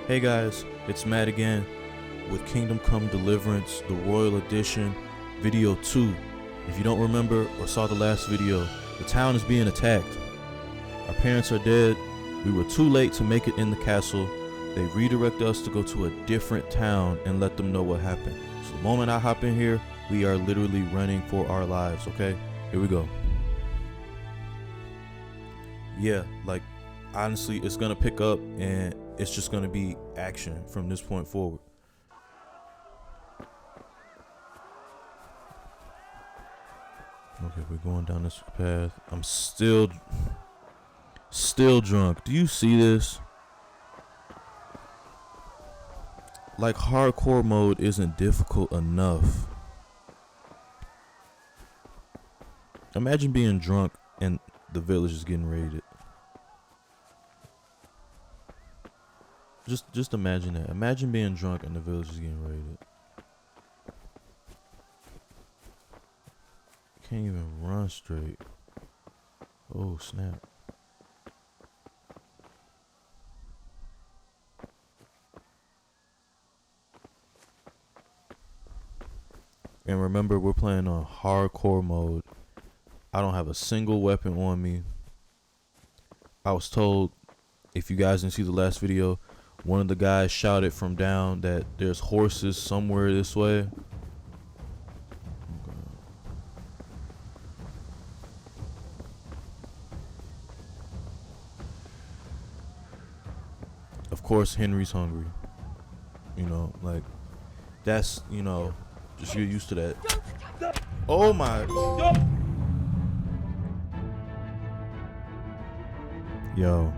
Hey guys, it's Matt again with Kingdom Come Deliverance, the Royal Edition, video 2. If you don't remember or saw the last video, the town is being attacked. Our parents are dead. We were too late to make it in the castle. They redirect us to go to a different town and let them know what happened. So the moment I hop in here, we are literally running for our lives, okay? Here we go. Yeah, like honestly, it's gonna pick up and it's just gonna be action from this point forward. Okay, we're going down this path. I'm still drunk. Do you see this? Like, hardcore mode isn't difficult enough. Imagine being drunk and the village is getting raided. Just imagine that. Imagine being drunk and the village is getting raided. Can't even run straight. Oh, snap. And remember, we're playing on hardcore mode. I don't have a single weapon on me. I was told, if you guys didn't see the last video, one of the guys shouted from down that there's horses somewhere this way. Of course, Henry's hungry. You know, like, that's, you know, just get used to that. Oh my. Yo.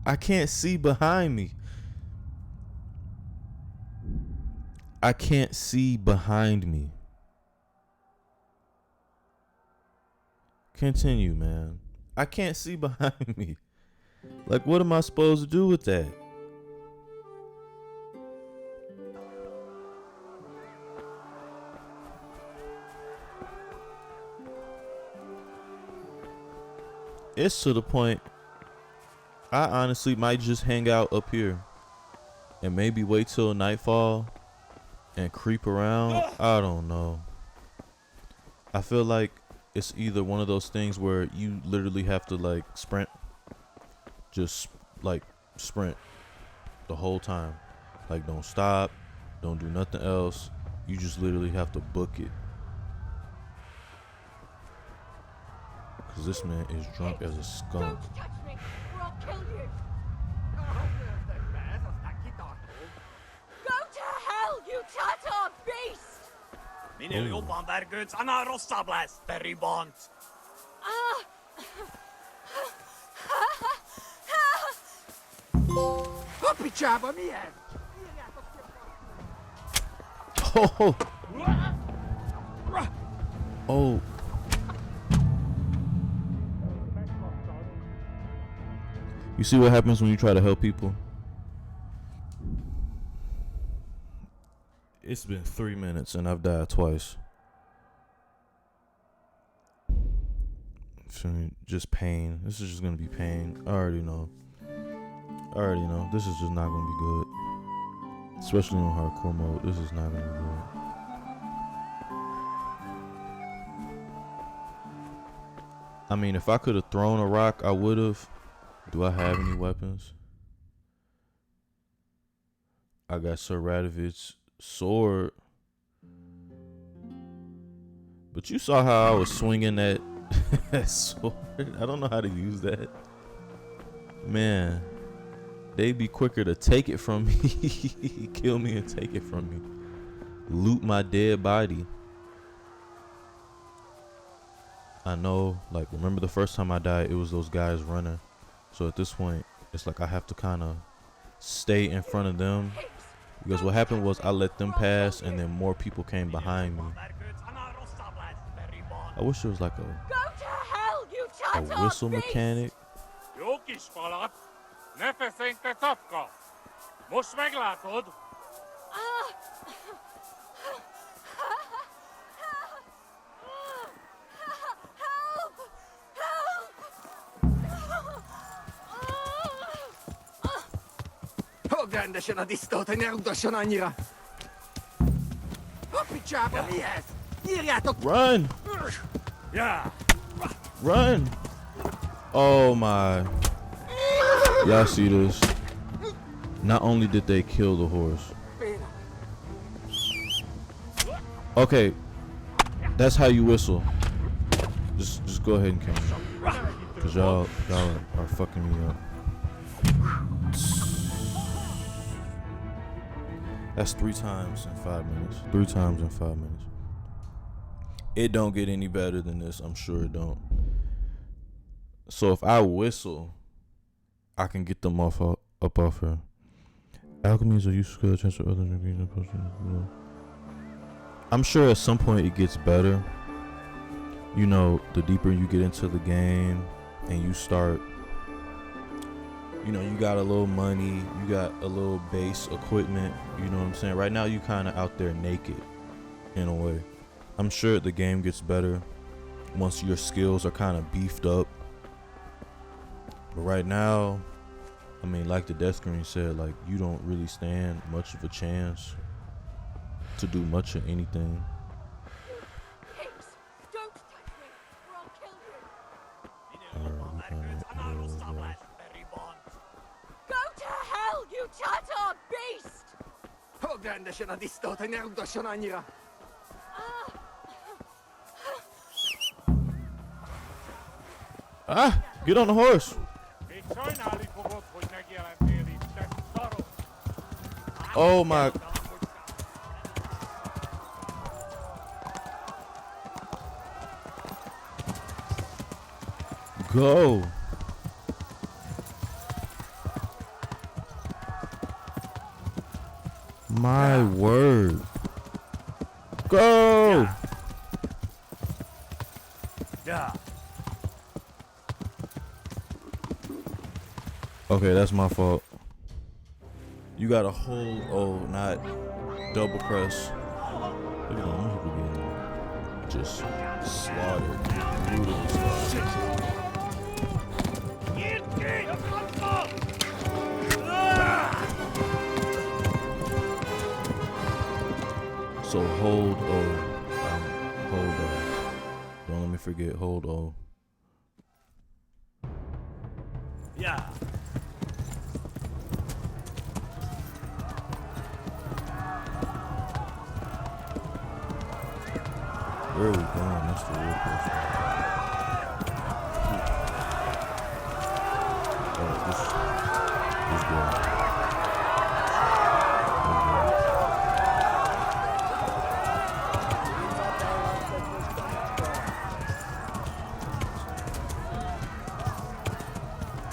I can't see behind me. I can't see behind me. Continue, man. I can't see behind me. Like, what am I supposed to do with that? It's to the point I honestly might just hang out up here and maybe wait till nightfall and creep around. I don't know. I feel like it's either one of those things where you literally have to like sprint. Just like sprint the whole time. Like, don't stop, don't do nothing else. You just literally have to book it. Cause this man is drunk as a skunk. Don't touch me, or I'll kill you. Go to hell, you Tatar beast! Minä jopa värkyt sana rossablas, peribont. Pichaba miel. Oh. Oh. You see what happens when you try to help people? It's been 3 minutes and I've died twice. Just pain. This is just gonna be pain. I already know. This is just not gonna be good. Especially on hardcore mode. This is not gonna be good. I mean, if I could have thrown a rock, I would have. Do I have any weapons? I got Sir Radovid's sword. But you saw how I was swinging that sword. I don't know how to use that. Man, they'd be quicker to take it from me. Kill me and take it from me. Loot my dead body. I know, like, remember the first time I died, it was those guys running. So at this point, it's like I have to kind of stay in front of them. Because what happened was I let them pass and then more people came behind me. I wish there was like Go to hell, you a Tatar whistle beast! mechanic. Jokispalat, nefesenkte tapka. Most meglátod? Rendesen a disznót, hogy ne rugdosson annyira. A picsába, mi ez? Írjátok! Run! Yeah. Run! Oh my. Y'all see this? Not only did they kill the horse. Okay. That's how you whistle. Just go ahead and kill me. Cause y'all are fucking me up. That's 3 times in 5 minutes. 3 times in 5 minutes. It don't get any better than this. I'm sure it don't. So if I whistle, I can get them up off her. Alchemy is a useful skill that transfer other ingredients. I'm sure at some point it gets better. You know, the deeper you get into the game and you start, you know, you got a little money, you got a little base equipment, you know what I'm saying? Right now you kind of out there naked in a way. I'm sure the game gets better once your skills are kind of beefed up. But right now, I mean, like the death screen said, like, you don't really stand much of a chance to do much of anything. Pigs, don't touch me, or I'll kill you. Go to hell, you Tatar beast! Hogd rendesen a disznót, hogy ne rugdosson annyira. Ah, get on the horse. Még sajnálni fogod, hogy megjelentél itt, te szarok. Oh my. Go. My word. Go. Yeah. Okay, that's my fault. You gotta hold O, not double press. Look at them people getting just slaughtered. Brutally slaughtered. So hold O. Hold O. Don't let me forget, hold O. Yeah. Where are we going? That's the real question. Oh, this guy.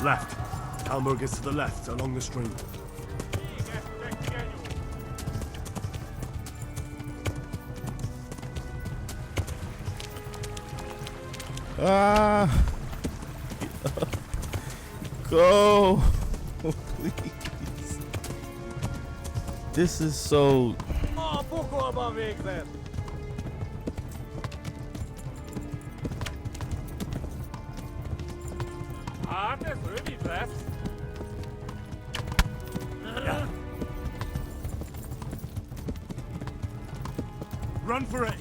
Left. Almo gets to the left, along the stream. Ah! Go! Please. This is so... A pokolba végzett! Hát ez rövid lesz. Run for it!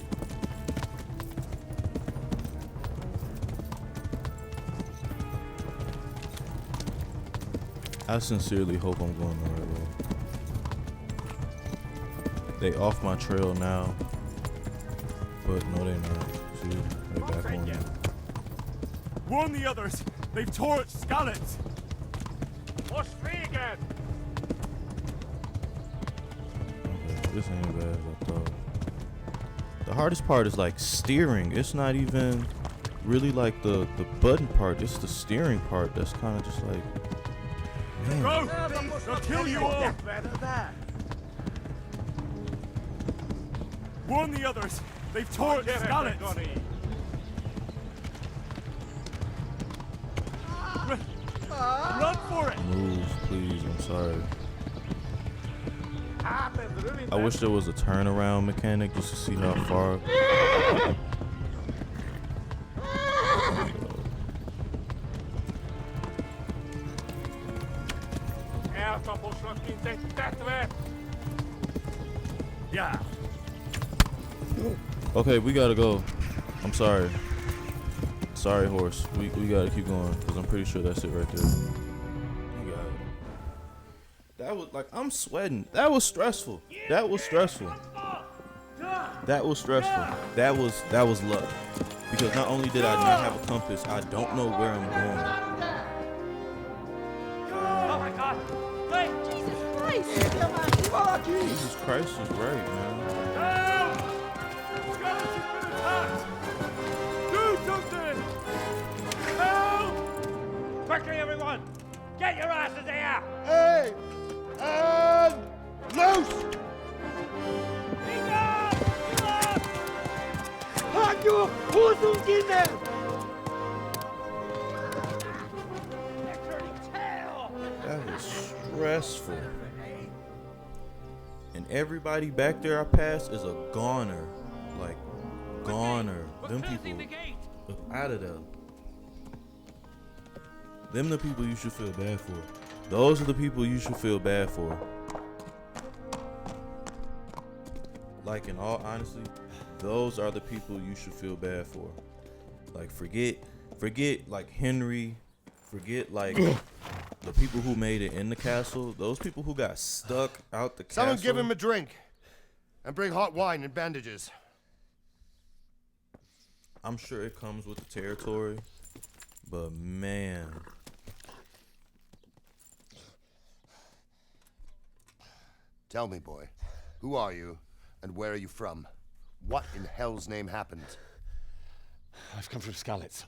I sincerely hope I'm going the right way. They off my trail now. But no, they're not. See? They back on me. Warn the others! They've torched Skallets! Most véget! Okay, this ain't as bad as I thought. The hardest part is like steering. It's not even really like the button part. It's the steering part that's kind of just like, man. Go! They'll kill you all! Warn the others! They've torched Skallets! Run for it! Move, please. I'm sorry. I wish there was a turnaround mechanic just to see how far. Eltaposnak, mint egy Yeah. Okay, we gotta go. I'm sorry. Sorry, horse. We gotta keep going because I'm pretty sure that's it right there. You got it. That was like I'm sweating. That was stressful. That was stressful. That was stressful. That was luck. Because not only did I not have a compass, I don't know where I'm going. Oh my god! Wait! Jesus Christ! Jesus Christ is right, man. Help! Skeleton's been attacked! Do something! Help! Quickly, everyone! Get your asses here! Hey! And loose! Hanyo! Husungine! That was stressful. And everybody back there I passed is a goner. Like, goner. Them people out of there. Them the people you should feel bad for. Those are the people you should feel bad for. Like, in all honesty, those are the people you should feel bad for. Like, forget like Henry, forget like the people who made it in the castle. Those people who got stuck out the castle. Someone give him a drink. And bring hot wine and bandages. I'm sure it comes with the territory, but man. Tell me, boy, who are you and where are you from? What in hell's name happened? I've come from Skalitz.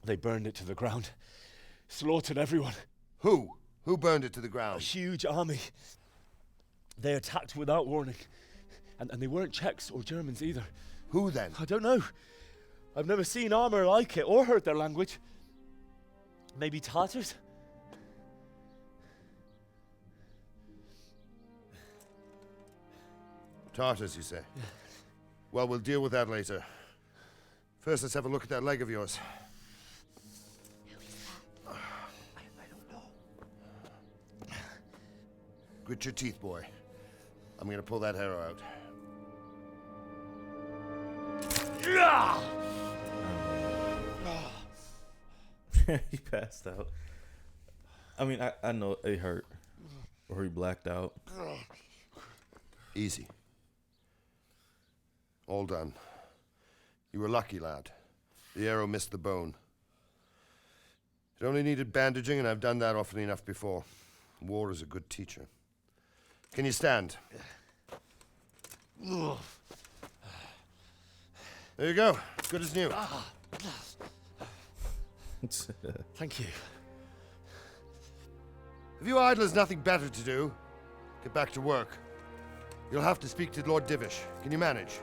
They burned it to the ground. Slaughtered everyone. Who? Who burned it to the A ground? huge army. They attacked without warning. And they weren't Czechs or Germans either. Who then? I don't know. I've never seen armor like it or heard their language. Maybe Tatars? Tartars, you say? Well, we'll deal with that later. First, let's have a look at that leg of yours. I don't know. Grit your teeth, boy. I'm gonna pull that arrow out. He passed out. I mean, I know it hurt. Or he blacked out. Easy. All done. You were lucky, lad. The arrow missed the bone. It only needed bandaging, and I've done that often enough before. War is a good teacher. Can you stand? There you go. Good as new. Thank you. If you idlers nothing better to do, get back to work. You'll have to speak to Lord Divish. Can you manage?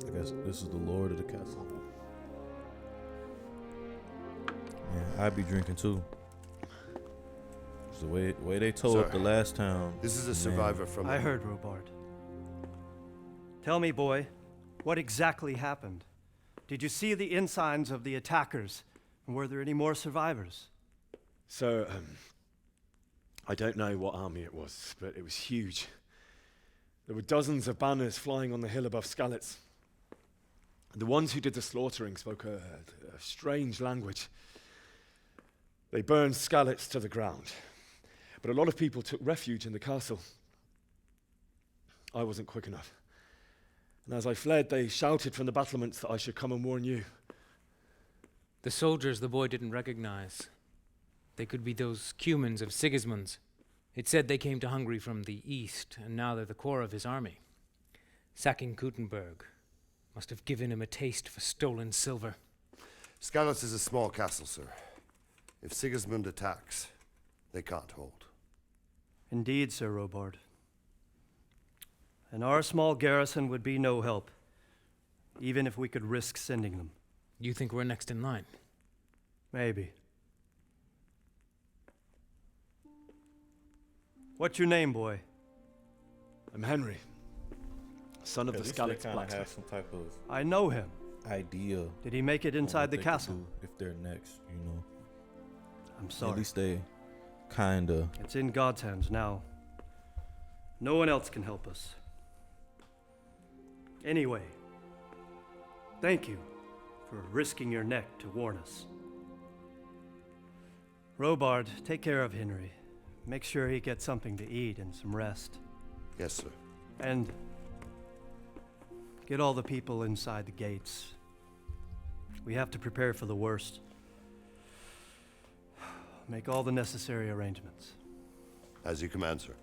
I guess this is the lord of the castle. Yeah, I'd be drinking too. It's the way they tore up Sir, the last town. This is a man. survivor from... I heard, Robard. Tell me, boy, what exactly happened? Did you see the ensigns of the attackers? And were there any more survivors? So, I don't know what army it was, but it was huge. There were dozens of banners flying on the hill above Skalitz. The ones who did the slaughtering spoke a strange language. They burned Skalitz to the ground, but a lot of people took refuge in the castle. I wasn't quick enough. And as I fled, they shouted from the battlements that I should come and warn you. The soldiers the boy didn't recognize. They could be those Cumans of Sigismund's. It said they came to Hungary from the east, and now they're the core of his army. Sacking Gutenberg must have given him a taste for stolen silver. Skalitz is a small castle, sir. If Sigismund attacks, they can't hold. Indeed, Sir Robard. And our small garrison would be no help, even if we could risk sending them. You think we're next in line? Maybe. What's your name, boy? I'm Henry, son of At the least they Skalitz kinda have blacksmith. some type of I know him. idea. Did he make it of inside what the they could castle? do if they're next, you know. I'm At sorry. least they kinda. It's in God's hands now. No one else can help us. Anyway, thank you for risking your neck to warn us. Robard, take care of Henry. Make sure he gets something to eat and some rest. Yes, sir. And get all the people inside the gates. We have to prepare for the worst. Make all the necessary arrangements. As you command, sir.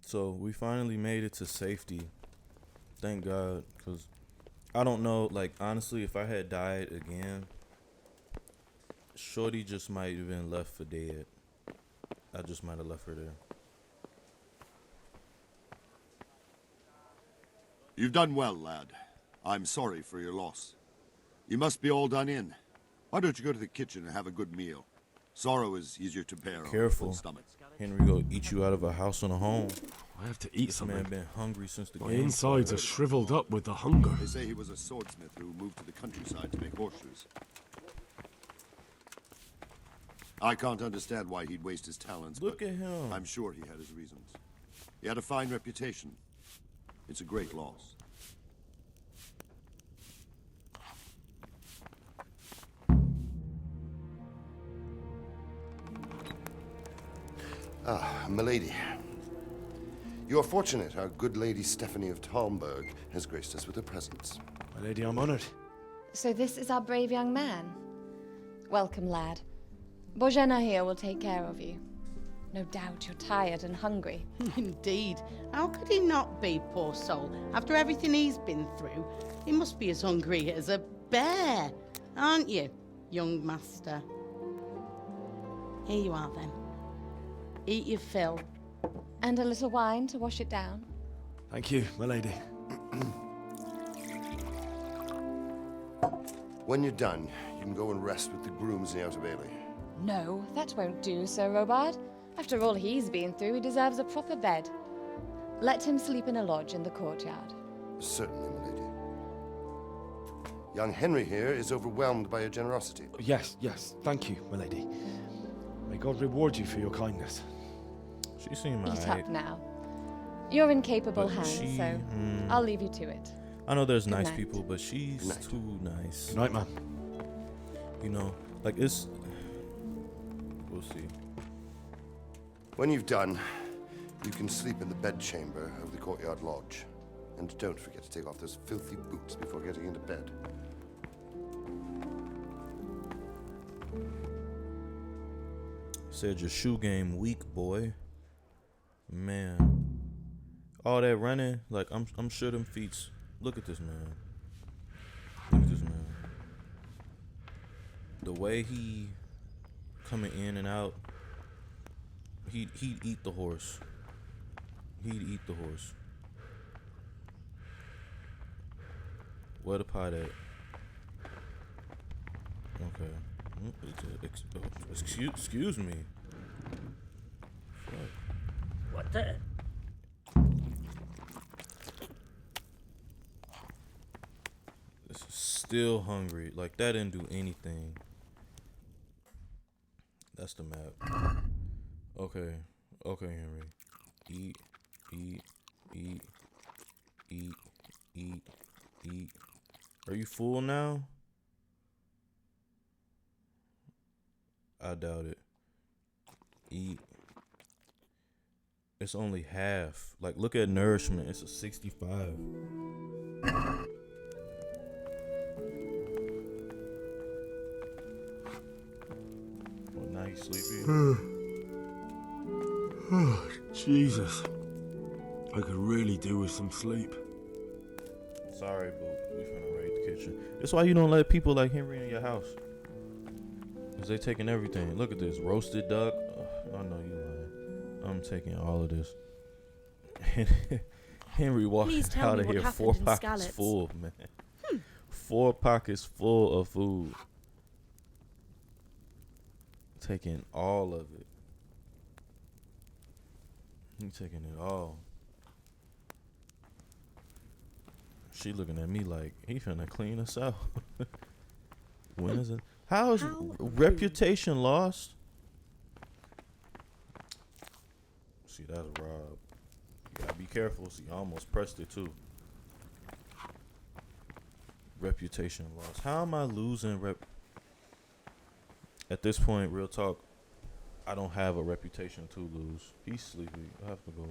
So we finally made it to safety. Thank God, because I don't know, like, honestly, if I had died again, Shorty just might have been left for dead. I just might have left her there. You've done well, lad. I'm sorry for your loss. You must be all done in. Why don't you go to the kitchen and have a good meal? Sorrow is easier to bear on a Careful. full stomach. Henry go eat you out of a house and a home. I have to eat This something. man been hungry since the My game insides started. are shriveled up with the hunger. They say he was a swordsmith who moved to the countryside to make horseshoes. I can't understand why he'd waste his talents, Look but at him. I'm sure he had his reasons. He had a fine reputation. It's a great loss. Ah, milady. You are fortunate our good lady Stephanie of Talmberg has graced us with her presence. My lady, I'm honored. So this is our brave young man. Welcome, lad. Bojena here will take care of you. No doubt you're tired and hungry. Indeed. How could he not be, poor soul? After everything he's been through, he must be as hungry as a bear, aren't you, young master? Here you are, then. Eat your fill. And a little wine to wash it down. Thank you, my lady. When you're done, you can go and rest with the grooms in the Outer Bailey. No, that won't do, Sir Robard. After all he's been through, he deserves a proper bed. Let him sleep in a lodge in the courtyard. Certainly, milady. Young Henry here is overwhelmed by your generosity. Yes, yes. Thank you, my lady. May God reward you for your kindness. She seemed Eat alright. up now. You're in capable But hands, she, so I'll leave you to it. I know there's Good nice night. people, but she's Night. too nice. Good night, man. You know, like it's. We'll see. When you've done, you can sleep in the bedchamber of the courtyard lodge. And don't forget to take off those filthy boots before getting into bed. Said your shoe game weak, boy. Man. All that running, like I'm sure them feet. Look at this man. Look at this man. The way he coming in and out, he'd eat the horse. He'd eat the horse. Where the pot at? Okay. Excuse me. What the? Still hungry. Like that didn't do anything. That's the map. Okay. Okay, Henry. Eat, eat, eat, eat, eat, eat. Are you full now? I doubt it. Eat. It's only half. Like, look at nourishment. It's a 65. Well, now you sleepy? Jesus. I could really do with some sleep. Sorry, boo. We finna raid the kitchen. That's why you don't let people like Henry in your house. Cause they taking everything. Look at this. Roasted duck. I know you lying. I'm taking all of this. Henry Please walking tell out me of what here, happened 4 in pockets Skalitz. full, man. 4 pockets full of food. Taking all of it. He taking it all. She looking at me like he finna clean us out. When is it? How is reputation lost? See, that's Rob. You gotta be careful. See, I almost pressed it too. Reputation lost. How am I losing At this point, real talk, I don't have a reputation to lose. He's sleepy. I have to go.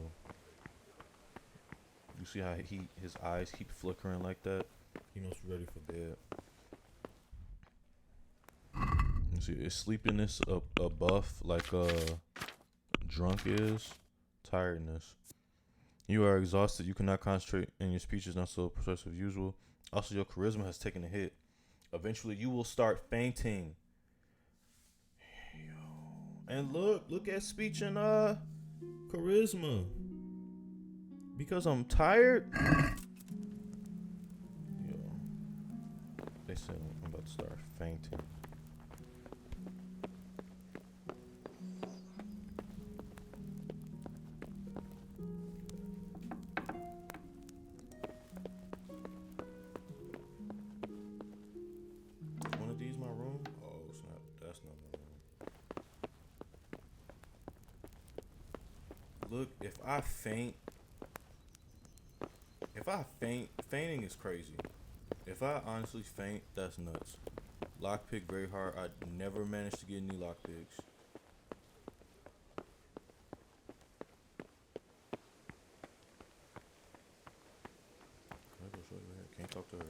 You see how his eyes keep flickering like that? He must be ready for bed. You see, is sleepiness a buff like drunk is? Tiredness. You are exhausted. You cannot concentrate, and your speech is not so persuasive as usual. Also, your charisma has taken a hit. Eventually, you will start fainting. And look at speech and charisma. Because I'm tired. Yo, they said I'm about to start fainting. One of these my room? Oh snap! That's not my room. Look, if I faint, fainting is crazy. If I honestly faint, that's nuts. Lockpick very hard. I never managed to get any lockpicks. Can't talk to her.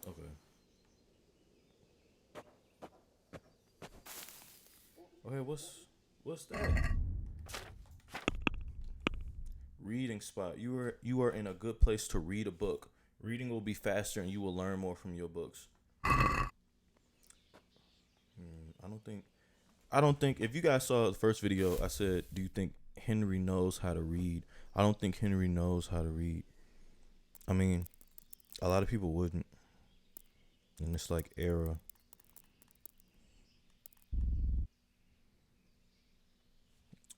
Okay. Okay, what's that? Reading spot. You are in a good place to read a book. Reading will be faster and you will learn more from your books. I don't think if you guys saw the first video, I said, do you think Henry knows how to read? I don't think Henry knows how to read. I mean, a lot of people wouldn't. In this like era.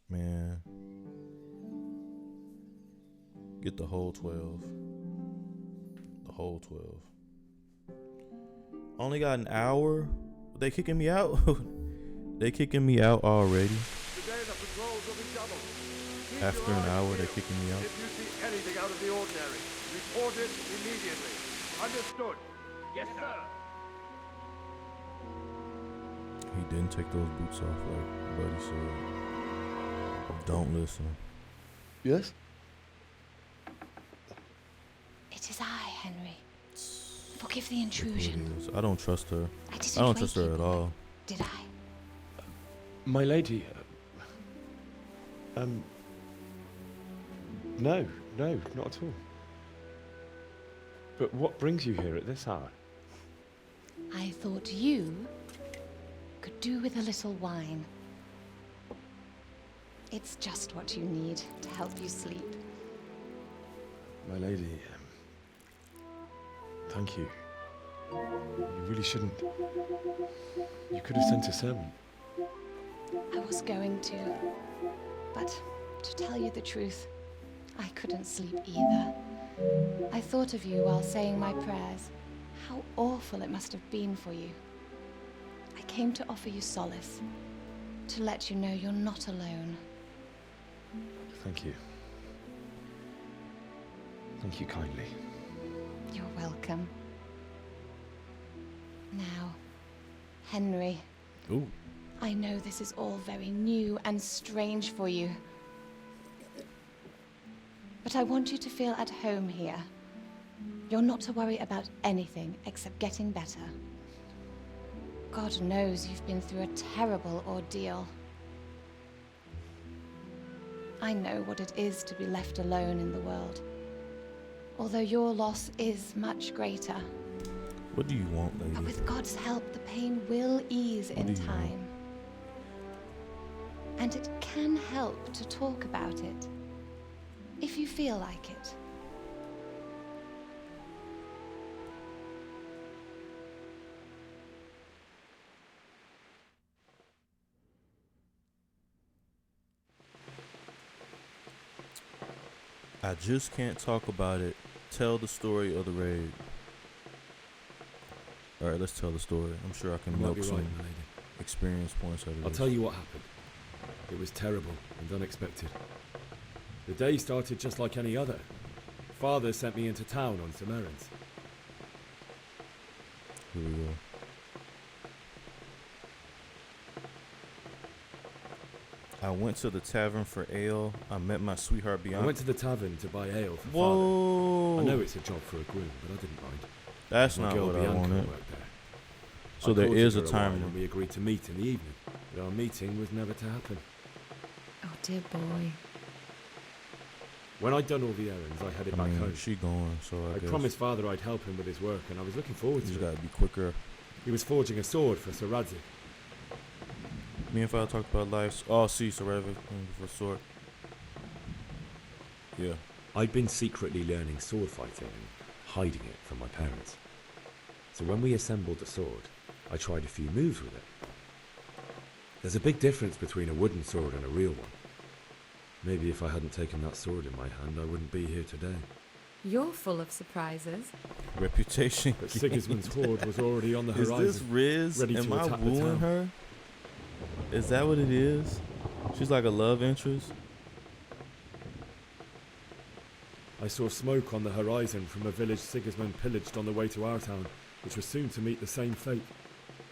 Man. Get the whole 12. The whole 12. Only got an hour? They kicking me out? They kicking me out already? Today the patrols will be doubled. Keep After your an eyes hour, peeled. they kicking me out? If you see anything out of the ordinary, report it immediately. Understood? Yes, sir. He didn't take those boots off like Buddy said. Don't listen. Yes? It is I, Henry. Forgive the intrusion. I don't trust her. I didn't don't wake trust her you, at all. Did I? My lady. No, not at all. But what brings you here at this hour? I thought you could do with a little wine. It's just what you need to help you sleep. My lady, thank you. You really shouldn't. You could have sent a sermon. I was going to, but to tell you the truth, I couldn't sleep either. I thought of you while saying my prayers. How awful it must have been for you. I came to offer you solace, to let you know you're not alone. Thank you. Thank you kindly. You're welcome. Now, Henry. Ooh. I know this is all very new and strange for you. But I want you to feel at home here. You're not to worry about anything except getting better. God knows you've been through a terrible ordeal. I know what it is to be left alone in the world. Although your loss is much greater. What do you want, lady? But with God's help, the pain will ease in time. And it can help to talk about it, if you feel like it. I just can't talk about it. Tell the story of the raid. Alright, let's tell the story. I'm sure I can You might milk be right, some my lady. experience points out of I'll this. tell you what happened. It was terrible and unexpected. The day started just like any other. Father sent me into town on some errands. Here we go. I went to the tavern for ale. I met my sweetheart I Bianca. went to the tavern to buy ale for Whoa! Father. I know it's a job for a groom, but I didn't mind. That's My not girl what I Bianca wanted. worked there. So I there courted is a her while timer. and we agreed to meet in the evening, but our meeting was never to happen. Oh, dear boy. When I'd done all the errands, I headed I back mean, home. she going, so I guess promised Father I'd help him with his work, and I was looking forward you to just it. gotta be quicker. He was forging a sword for Sir Radzik. Me and Father talked about life. Oh, see, so whatever for sword. Yeah. I'd been secretly learning sword fighting and hiding it from my parents. So when we assembled the sword, I tried a few moves with it. There's a big difference between a wooden sword and a real one. Maybe if I hadn't taken that sword in my hand, I wouldn't be here today. You're full of surprises. Reputation. But Sigismund's horde was already on the Is horizon. this Riz? ready Am to I attack the wooing town. her? Is that what it is? She's like a love interest? I saw smoke on the horizon from a village Sigismund pillaged on the way to our town, which was soon to meet the same fate.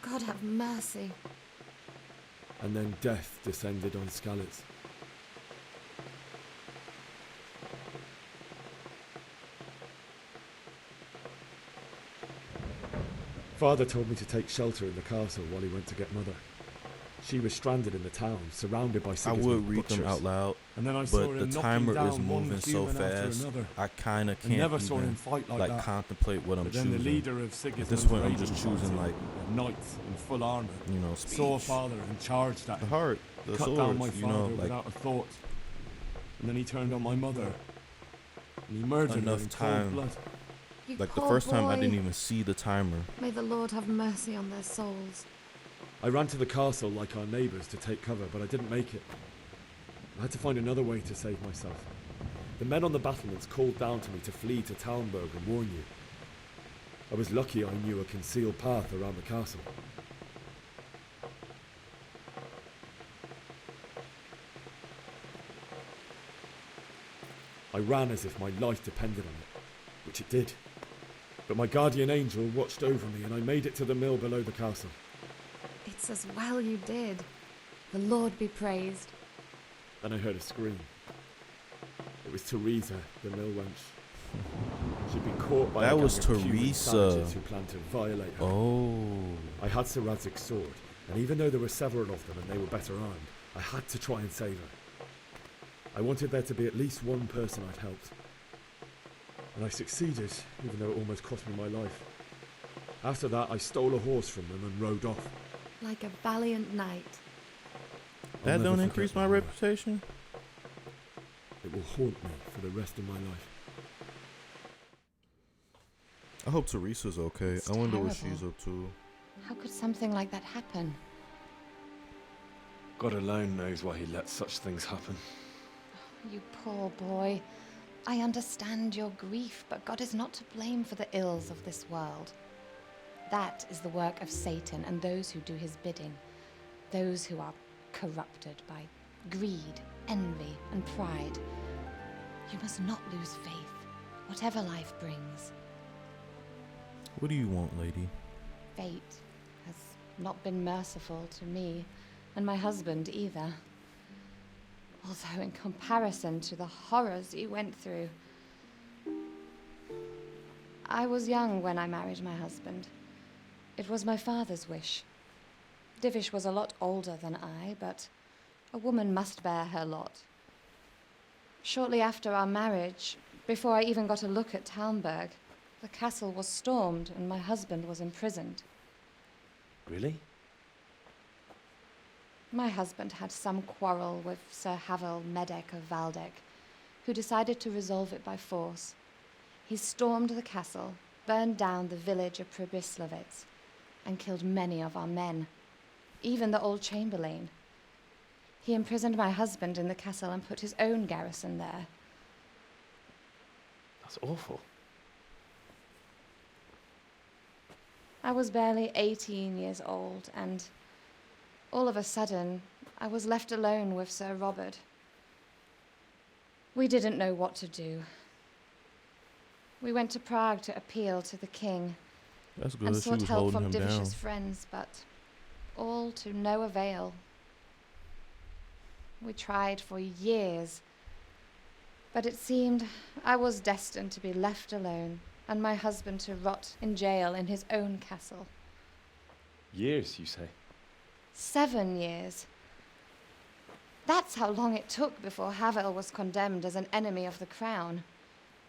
God have mercy. And then death descended on Skalitz. Father told me to take shelter in the castle while he went to get Mother. She was stranded in the town, surrounded by I Sigismund would read butchers. them out loud, And then I saw but him the knocking timer down is one moving so demon after fast. another. I kind of I can't never saw even him fight like that. contemplate what I'm But then choosing. the leader of At Sigismund's this point, I'm raiding just choosing party, like, knights in full armor. you know, Saw speech. Father and charged at The him. heart, the Cut swords, down my you father know, like without a thought. And then he turned on my mother. And he murdered her enough in time. cold blood. You Like the poor first time I boy. didn't even see the timer. May the Lord have mercy on their souls. I ran to the castle like our neighbours to take cover, but I didn't make it. I had to find another way to save myself. The men on the battlements called down to me to flee to Talmberg and warn you. I was lucky I knew a concealed path around the castle. I ran as if my life depended on it, which it did. But my guardian angel watched over me and I made it to the mill below the castle. It's as well you did. The Lord be praised. Then I heard a scream. It was Teresa, the mill wench. She'd been caught by That a gang was of Cuban Teresa. savages who planned to violate her. Oh. I had Sir Radzik's sword, and even though there were several of them and they were better armed, I had to try and save her. I wanted there to be at least one person I'd helped. And I succeeded, even though it almost cost me my life. After that, I stole a horse from them and rode off. Like a valiant knight. That never don't forget increase that my horror. reputation? It will haunt me for the rest of my life. I hope Teresa's okay. It's I wonder what terrible. she's up to. How could something like that happen? God alone knows why he lets such things happen. You poor boy. I understand your grief, but God is not to blame for the ills of this world. That is the work of Satan and those who do his bidding. Those who are corrupted by greed, envy, and pride. You must not lose faith, whatever life brings. What do you want, lady? Fate has not been merciful to me, and my husband either. Although in comparison to the horrors he went through. I was young when I married my husband. It was my father's wish. Divish was a lot older than I, but a woman must bear her lot. Shortly after our marriage, before I even got a look at Talmberg, the castle was stormed and my husband was imprisoned. Really? My husband had some quarrel with Sir Havel Medek of Valdek, who decided to resolve it by force. He stormed the castle, burned down the village of Pribyslavitz, and killed many of our men, even the old chamberlain. He imprisoned my husband in the castle and put his own garrison there. That's awful. I was barely 18 years old, and all of a sudden, I was left alone with Sir Robert. We didn't know what to do. We went to Prague to appeal to the king. That's good. And She sought was help holding from him down. Divish's friends, but all to no avail. We tried for years, but it seemed I was destined to be left alone and my husband to rot in jail in his own castle. Years, you say? 7 years. That's how long it took before Havel was condemned as an enemy of the crown.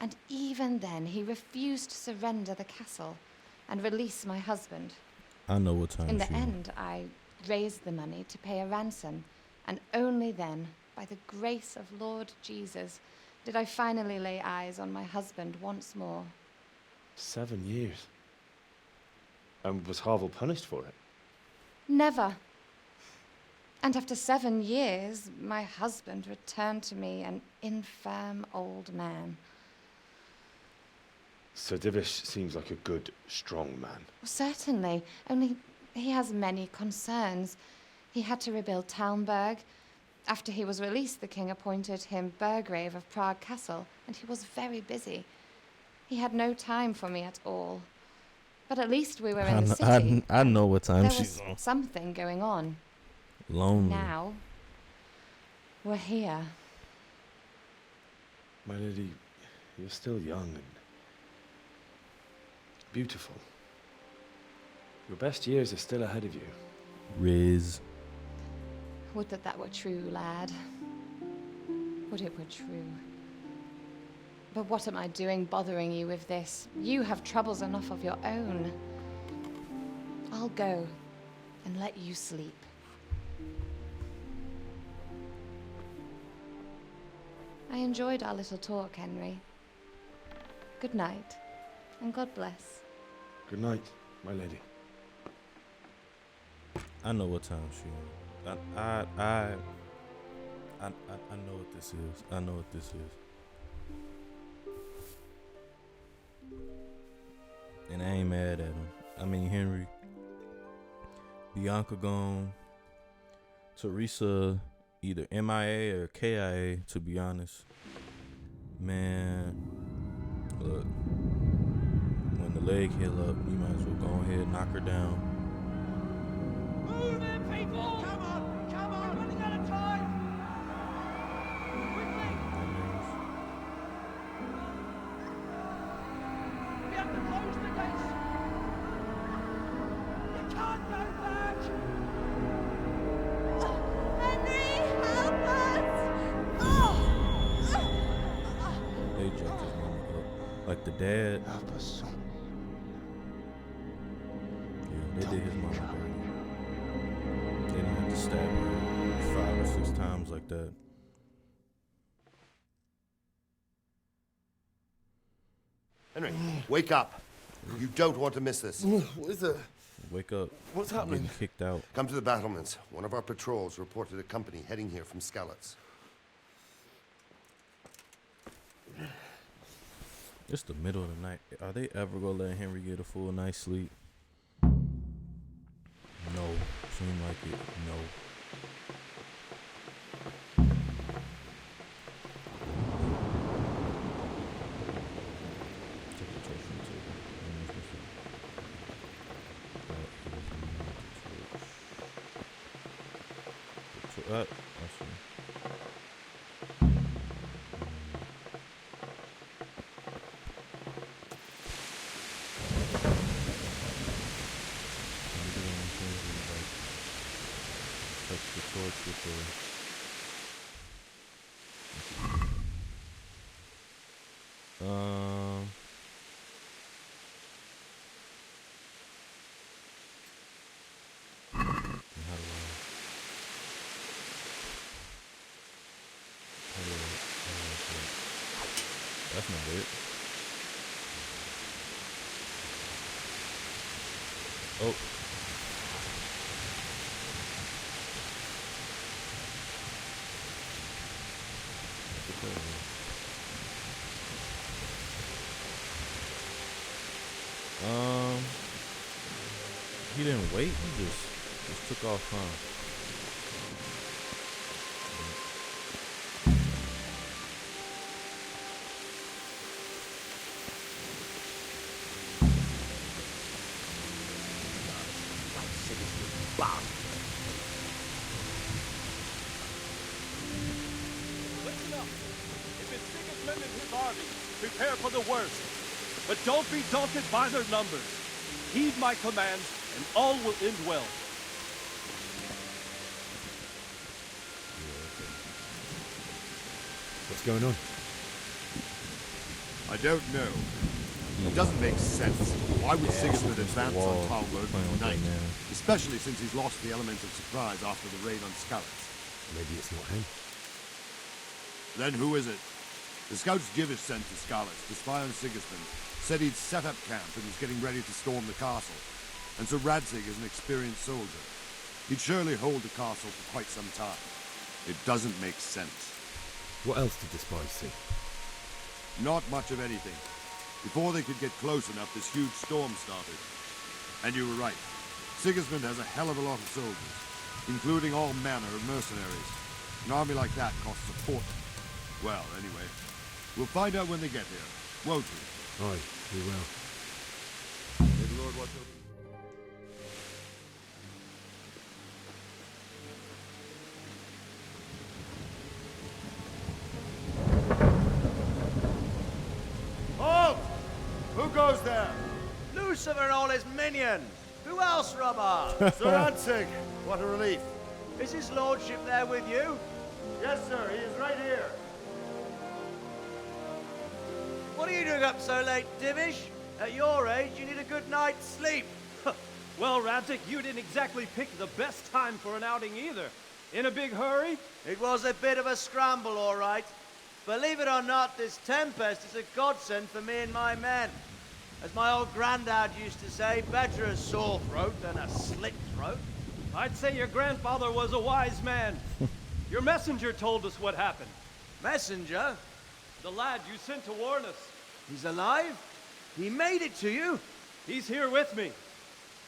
And even then, he refused to surrender the castle and release my husband. I know what time In the she on. end, I raised the money to pay a ransom, and only then, by the grace of Lord Jesus, did I finally lay eyes on my husband once more. 7 years. And was Havel punished for it? Never. And after 7 years, my husband returned to me an infirm old man. Sir Divish seems like a good, strong man. Certainly, only he has many concerns. He had to rebuild Talmberg. After he was released, the king appointed him Burgrave of Prague Castle, and he was very busy. He had no time for me at all. But at least we were in the city. I know what time There she's was on. something going on. Lonely. Now, we're here. My lady, you're still young and beautiful. Your best years are still ahead of you. Riz. Would that that were true, lad. Would it were true. But what am I doing bothering you with this? You have troubles enough of your own. I'll go and let you sleep. I enjoyed our little talk, Henry. Good night, and God bless. Good night, my lady. I know what time she on. I know what this is. I know what this is. And I ain't mad at him. I mean, Henry. Bianca gone. Teresa either MIA or KIA, to be honest. Man, look. When the leg heal up, you might as well go ahead and knock her down. Move in, people! Come on! Come on! Running out of time! Quickly! We have to close the gates! You can't go back! Henry, help us! They jumped his mama up. Like the dad. Help us, son. Yeah, they did his mama dirty. They didn't have to stab her 5 or 6 times like that. Henry, wake up. You don't want to miss this. What is it? Wake up. What's I'm happening? getting kicked out. Come to the battlements. One of our patrols reported a company heading here from Skalitz. It's the middle of the night. Are they ever gonna let Henry get a full night's sleep? No. Seem like it. No. I see. Touch the torch with the how do I That's not it. Oh. He didn't wait. He just took off, huh? Listen up. If it's Sigismund and his army, prepare for the worst. But don't be daunted by their numbers. Heed my commands, and all will end well. What's going on? I don't know. It doesn't make sense. Why would Sigismund advance on Talmberg tonight? Especially since he's lost the element of surprise after the raid on Skalitz. Maybe it's not him. Then who is it? The scouts Jivish sent to Skalitz to spy on Sigismund said he'd set up camp and was getting ready to storm the castle. And so Radzig is an experienced soldier. He'd surely hold the castle for quite some time. It doesn't make sense. What else did the spies see? Not much of anything. Before they could get close enough, this huge storm started. And you were right. Sigismund has a hell of a lot of soldiers, including all manner of mercenaries. An army like that costs a fortune. Well, anyway, we'll find out when they get here, won't we? Aye, we will. May the Lord watch over you. Halt! Who goes there? Lucifer and all his minions. Who else, Robert? Sir Radzig. What a relief. Is his lordship there with you? Yes, sir. He is right here. What are you doing up so late, Divish? At your age, you need a good night's sleep. Well, Radzig, you didn't exactly pick the best time for an outing either. In a big hurry? It was a bit of a scramble, all right. Believe it or not, this tempest is a godsend for me and my men. As my old granddad used to say, better a sore throat than a slit throat. I'd say your grandfather was a wise man. Your messenger told us what happened. Messenger? The lad you sent to warn us. He's alive? He made it to you? He's here with me.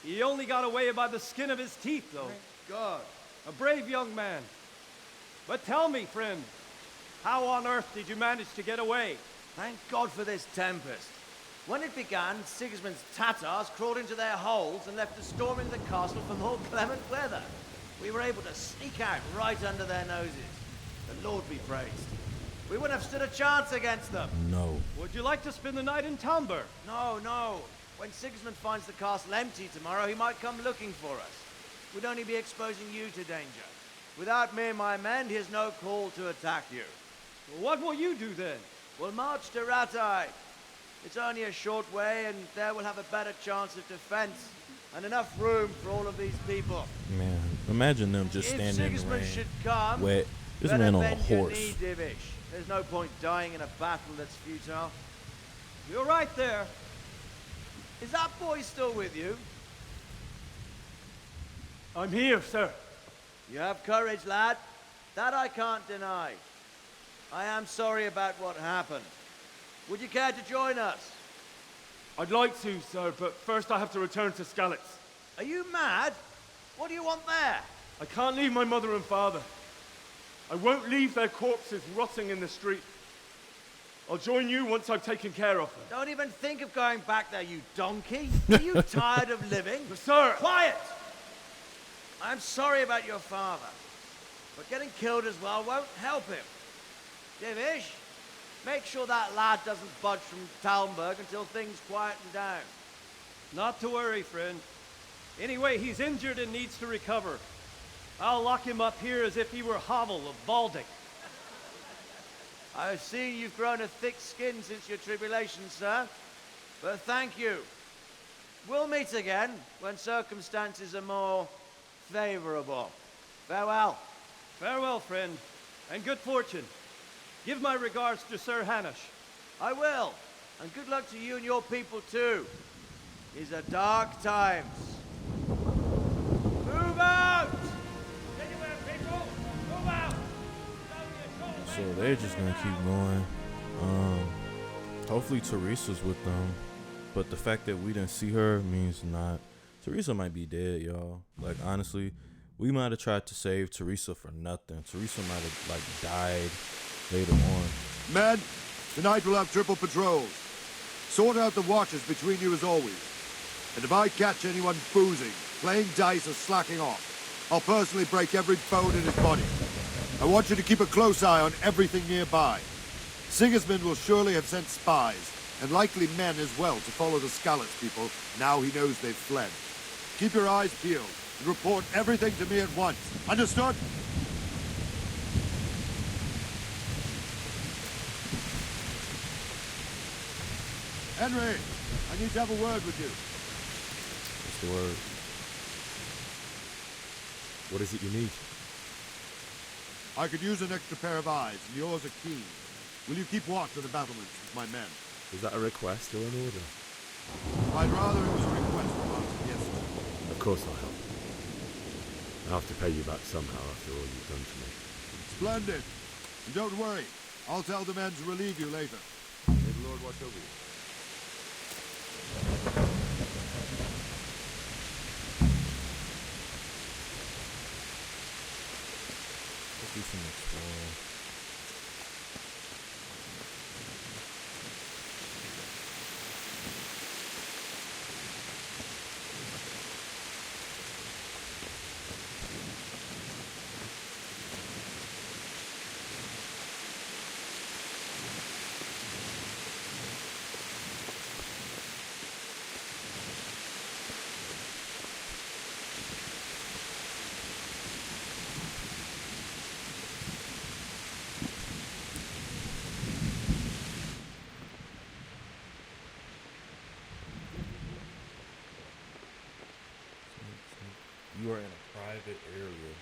He only got away by the skin of his teeth, though. Thank God. A brave young man. But tell me, friend, how on earth did you manage to get away? Thank God for this tempest. When it began, Sigismund's Tatars crawled into their holes and left us storming the castle for more clement weather. We were able to sneak out right under their noses. The Lord be praised. We wouldn't have stood a chance against them. No. Would you like to spend the night in Talmberg? No, no. When Sigismund finds the castle empty tomorrow, he might come looking for us. We'd only be exposing you to danger. Without me and my men, he has no call to attack you. Well, what will you do then? We'll march to Ratai. It's only a short way, and there we'll have a better chance of defense and enough room for all of these people. Man, imagine them just If standing in the Sigismund rain, should come, wet. This better man on a bend your horse. knee, Divish. There's no point dying in a battle that's futile. You're right there. Is that boy still with you? I'm here, sir. You have courage, lad. That I can't deny. I am sorry about what happened. Would you care to join us? I'd like to, sir, but first I have to return to Skalitz. Are you mad? What do you want there? I can't leave my mother and father. I won't leave their corpses rotting in the street. I'll join you once I've taken care of them. Don't even think of going back there, you donkey. Are you tired of living? Sir! Quiet! I'm sorry about your father, but getting killed as well won't help him. Divish, make sure that lad doesn't budge from Talmberg until things quieten down. Not to worry, friend. Anyway, he's injured and needs to recover. I'll lock him up here as if he were Havel of Baldic. I've seen you've grown a thick skin since your tribulation, sir. But thank you. We'll meet again when circumstances are more favorable. Farewell. Farewell, friend, and good fortune. Give my regards to Sir Hanush. I will. And good luck to you and your people too. These are dark times. Move out! Anywhere, people! Move out! So they're just gonna keep going. Hopefully Teresa's with them, but the fact that we didn't see her means not. Teresa might be dead, y'all. Like, honestly, we might have tried to save Teresa for nothing. Teresa might have, like, died later on. Men, tonight we'll have triple patrols. Sort out the watches between you as always. And if I catch anyone boozing, playing dice or slacking off, I'll personally break every bone in his body. I want you to keep a close eye on everything nearby. Sigismund will surely have sent spies, and likely men as well, to follow the Skalitz people now he knows they've fled. Keep your eyes peeled and report everything to me at once. Understood? Henry, I need to have a word with you. What's the word? What is it you need? I could use an extra pair of eyes, and yours are keen. Will you keep watch on the battlements with my men? Is that a request or an order? I'd rather it was a request from us, yes, sir. Of course I'll help. I'll have to pay you back somehow after all you've done for me. Splendid. And don't worry, I'll tell the men to relieve you later. May the Lord watch over you. Let's do some exploring. You are in a private area.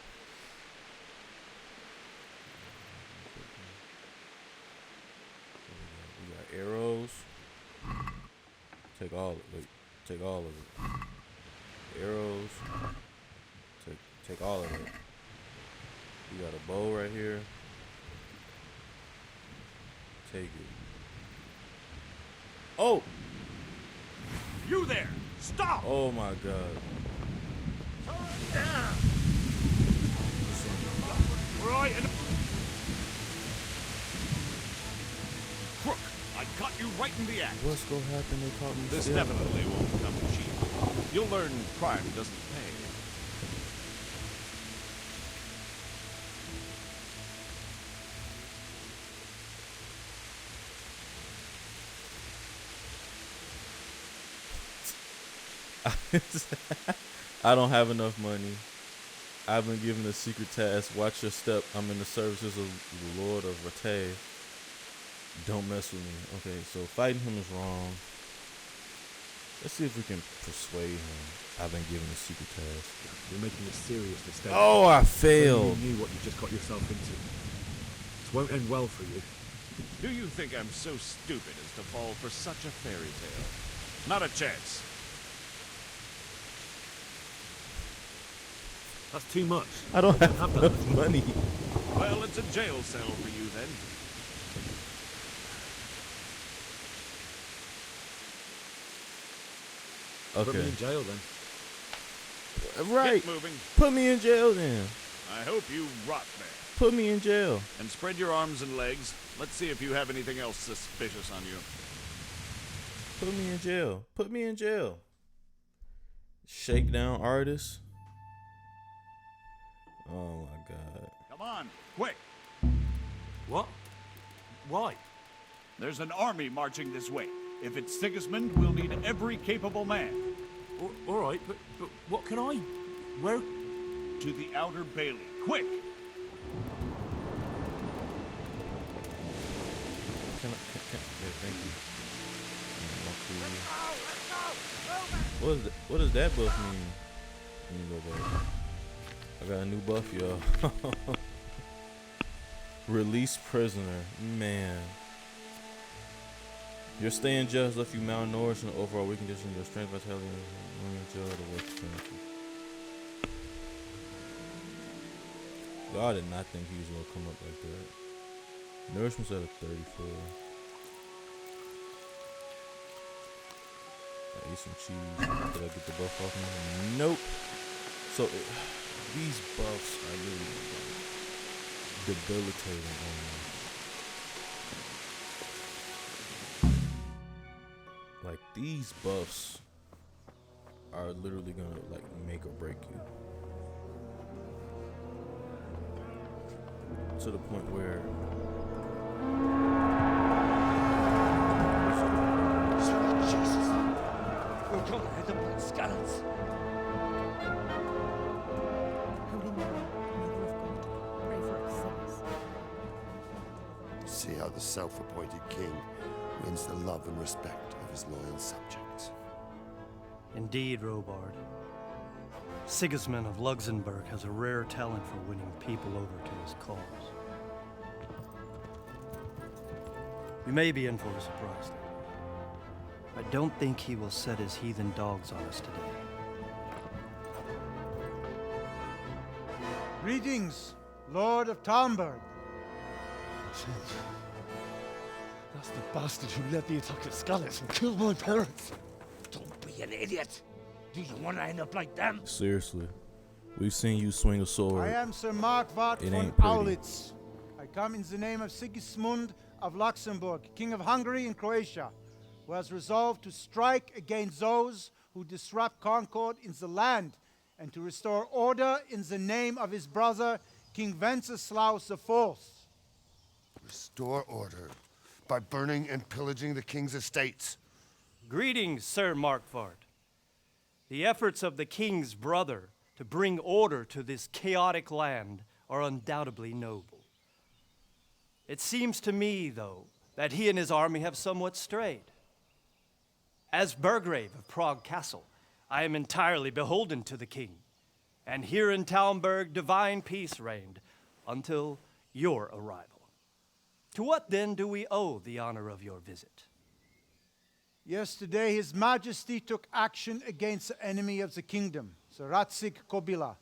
We got arrows. Take all of it. Arrows. Take all of it. We got a bow right here. Take it. Oh! You there! Stop! Oh my god. Right, and crook! I caught you right in the act. What's gonna happen? They caught me. This still. definitely won't come cheap. You'll learn crime doesn't pay. I don't have enough money. I've been given a secret task. Watch your step. I'm in the services of the Lord of Rate. Don't mess with me. Okay, so fighting him is wrong. Let's see if we can persuade him. I've been given a secret task. You're making a serious mistake. Oh, I failed. You knew what you just got yourself into. This won't end well for you. Do you think I'm so stupid as to fall for such a fairy tale? Not a chance. That's too much. I don't have enough money. Well, it's a jail cell for you then. Okay. Put me in jail then. Right. Get moving. Put me in jail then. I hope you rot there. Put me in jail. And spread your arms and legs. Let's see if you have anything else suspicious on you. Put me in jail. Put me in jail. Shakedown artist. Oh my god. Come on, quick. What? Why? There's an army marching this way. If it's Sigismund, we'll need every capable man. All right, but what can I... Where... To the outer bailey. Quick! Thank you. What does that buff mean? Let me go back. I got a new buff, y'all. Release prisoner. Man. Your stay in jail has left you malnourished and overall weak condition. Your strength, vitality, and in jail the worst experiences. God did not think he was gonna come up like that. Nourishment's at a 34. I ate some cheese. Did I get the buff off me? Nope. So these buffs are really debilitating on me. Like these buffs are literally gonna like make or break you. To the point where Sweet Jesus. We're gonna end up like skeletons. Holy Mary, Mother of God, pray for us sinners. See how the self-appointed king wins the love and respect of his loyal subjects. Indeed, Robard. Sigismund of Luxembourg has a rare talent for winning people over to his cause. We may be in for a surprise, though. I don't think he will set his heathen dogs on us today. Greetings, Lord of Talmberg. That's the bastard who led the attack at Scarlet and killed my parents. Don't be an idiot. Do you want to end up like them? seriously, we've seen you swing a sword. I am Sir Markvart It von ain't pretty. Aulitz. I come in the name of Sigismund of Luxembourg, King of Hungary and Croatia, who has resolved to strike against those who disrupt concord in the land and to restore order in the name of his brother, King Wenceslaus IV. Restore order by burning and pillaging the king's estates. Greetings, Sir Markvart. The efforts of the king's brother to bring order to this chaotic land are undoubtedly noble. It seems to me, though, that he and his army have somewhat strayed. As Burgrave of Prague Castle, I am entirely beholden to the king, and here in Talmberg divine peace reigned until your arrival. To what then do we owe the honor of your visit? Yesterday, His Majesty took action against the enemy of the kingdom, Sir Ratsig Kobila,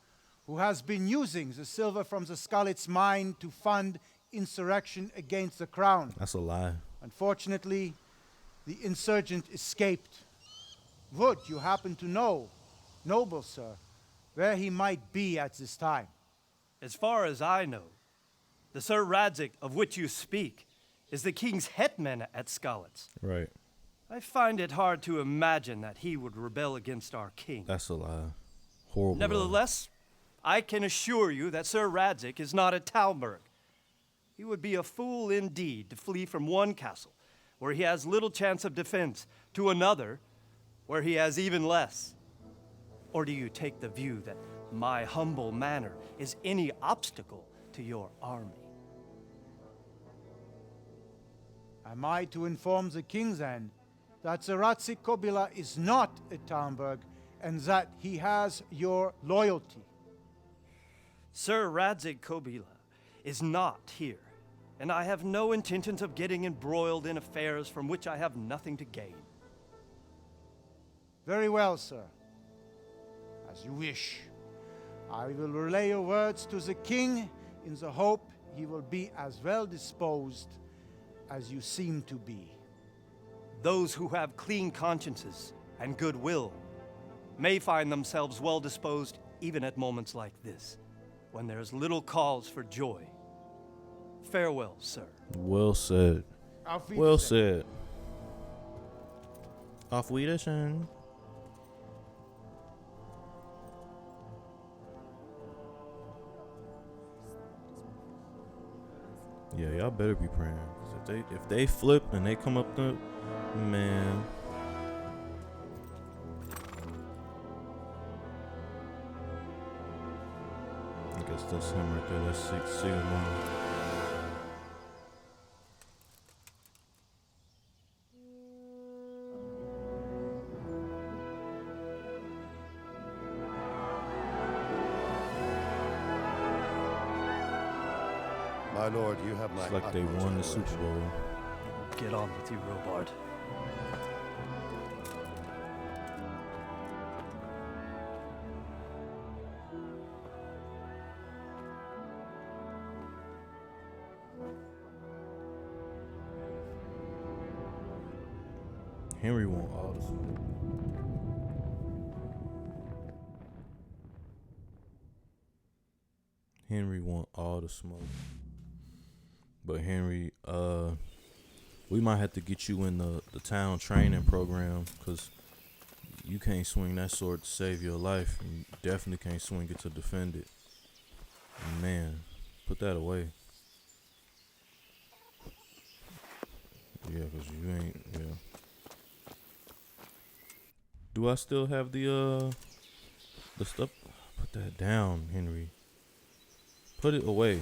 who has been using the silver from the Skalitz mine to fund insurrection against the crown. That's a lie. Unfortunately, the insurgent escaped. Would you happen to know, noble sir, where he might be at this time? As far as I know, the Sir Radzik of which you speak is the king's hetman at Skalitz. Right. I find it hard to imagine that he would rebel against our king. That's a lie. Horrible. Nevertheless, I can assure you that Sir Radzik is not at Talmberg. He would be a fool indeed to flee from one castle where he has little chance of defense to another where he has even less. Or do you take the view that my humble manner is any obstacle to your army? Am I to inform the king then that Sir Ratsik Kobila is not at Talmberg and that he has your loyalty? Sir Radzik Kobila is not here, and I have no intentions of getting embroiled in affairs from which I have nothing to gain. Very well, sir. As you wish. I will relay your words to the king in the hope he will be as well disposed as you seem to be. Those who have clean consciences and goodwill may find themselves well disposed even at moments like this, when there is little cause for joy. Farewell, sir. Well said. Auf Well Wiedersehen. said. Auf Wiedersehen. Yeah, y'all better be praying. 'Cause if they flip and they come up the man. I guess that's him right there. That's Sigmund. My lord, you have my It's like they utmost won the adoration. Super Bowl. Get on with you, Robard. Henry want all the smoke. Henry want all the smoke. But Henry, we might have to get you in the town training program, because you can't swing that sword to save your life. And you definitely can't swing it to defend it. Man, put that away. Yeah, because you ain't, yeah. Do I still have the stuff? Put that down, Henry. Put it away.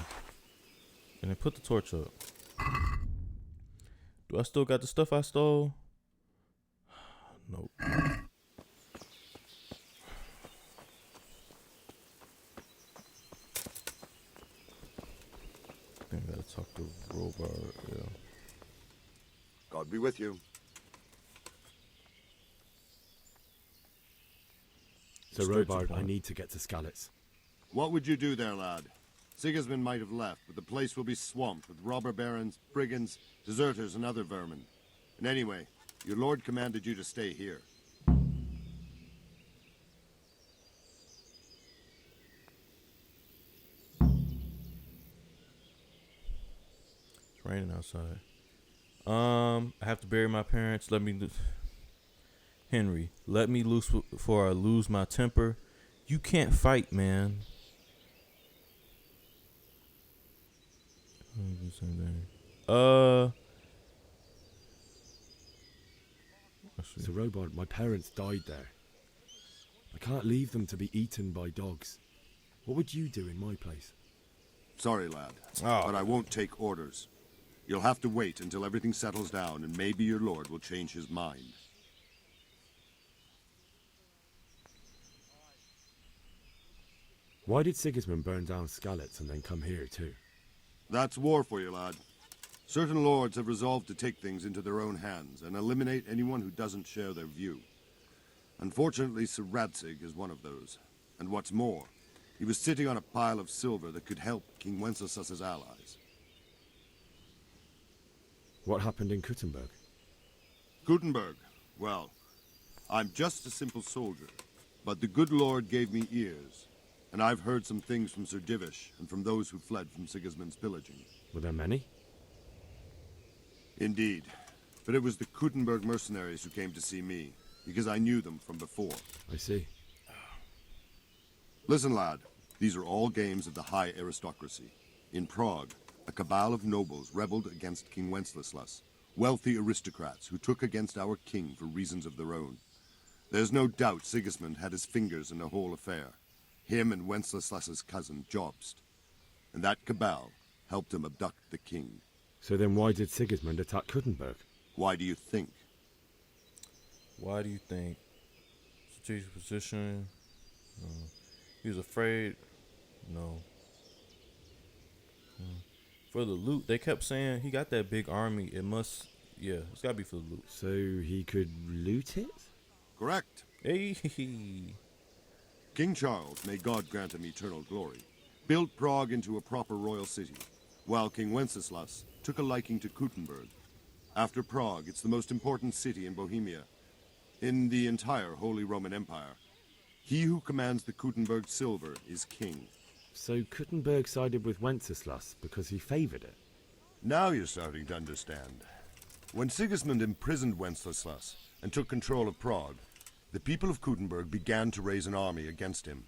And then put the torch up. Do I still got the stuff I stole? Nope. Then I gotta talk to Robot, yeah. God be with you. So, Robard, I need to get to Skalitz. What would you do there, lad? Sigismund might have left, but the place will be swamped with robber barons, brigands, deserters, and other vermin. And anyway, your lord commanded you to stay here. It's raining outside. I have to bury my parents. Henry, let me loose before I lose my temper. You can't fight, man. So, Robard, my parents died there. I can't leave them to be eaten by dogs. What would you do in my place? Sorry, lad, but I won't take orders. You'll have to wait until everything settles down, and maybe your lord will change his mind. Why did Sigismund burn down Skalitz and then come here too? That's war for you, lad. Certain lords have resolved to take things into their own hands and eliminate anyone who doesn't share their view. Unfortunately, Sir Radzig is one of those. And what's more, he was sitting on a pile of silver that could help King Wenceslas's allies. What happened in Kuttenberg? Kuttenberg? Well, I'm just a simple soldier, but the good Lord gave me ears, and I've heard some things from Sir Divish and from those who fled from Sigismund's pillaging. Were there many? Indeed, but it was the Kuttenberg mercenaries who came to see me, because I knew them from before. I see. Listen, lad, these are all games of the high aristocracy. In Prague, a cabal of nobles rebelled against King Wenceslas, wealthy aristocrats who took against our king for reasons of their own. There's no doubt Sigismund had his fingers in the whole affair. Him and Wenceslas's cousin, Jobst. And that cabal helped him abduct the king. So then why did Sigismund attack Kuttenberg? Why do you think? Why do you think? Strategic position? No. He was afraid? No. For the loot, they kept saying he got that big army. It must, yeah, it's gotta be for the loot. So he could loot it? Correct. Hey. King Charles, may God grant him eternal glory, built Prague into a proper royal city, while King Wenceslas took a liking to Kuttenberg. After Prague, it's the most important city in Bohemia, in the entire Holy Roman Empire. He who commands the Kuttenberg silver is king. So Kuttenberg sided with Wenceslas because he favored it? Now you're starting to understand. When Sigismund imprisoned Wenceslas and took control of Prague, the people of Kuttenberg began to raise an army against him.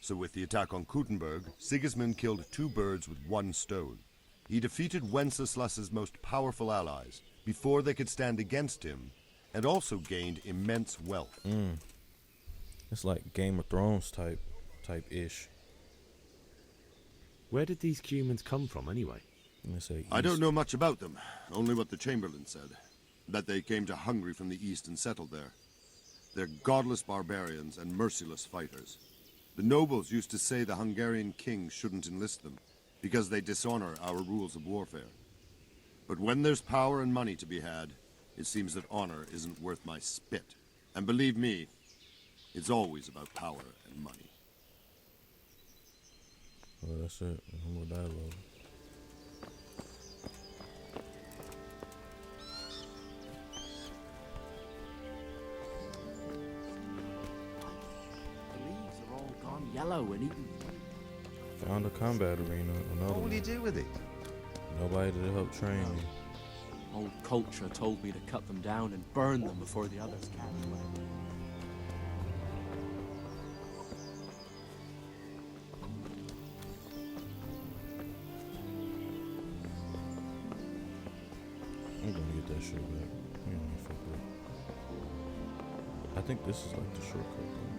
So with the attack on Kuttenberg, Sigismund killed two birds with one stone. He defeated Wenceslas's most powerful allies before they could stand against him, and also gained immense wealth. It's like Game of Thrones type-ish. Where did these humans come from anyway? I don't know much about them, only what the Chamberlain said. That they came to Hungary from the east and settled there. They're godless barbarians and merciless fighters. The nobles used to say the Hungarian king shouldn't enlist them, because they dishonor our rules of warfare. But when there's power and money to be had, It seems that honor isn't worth my spit. And believe me, it's always about power and money. Oh, that's it. More dialogue. The leaves are all gone yellow and eaten. Found a combat arena. Another What will you one. do with it? Nobody to help train me. Old culture told me to cut them down and burn them before the others catch them. I'm gonna get that shit back. You know, fuck it. I think this is like the shortcut though.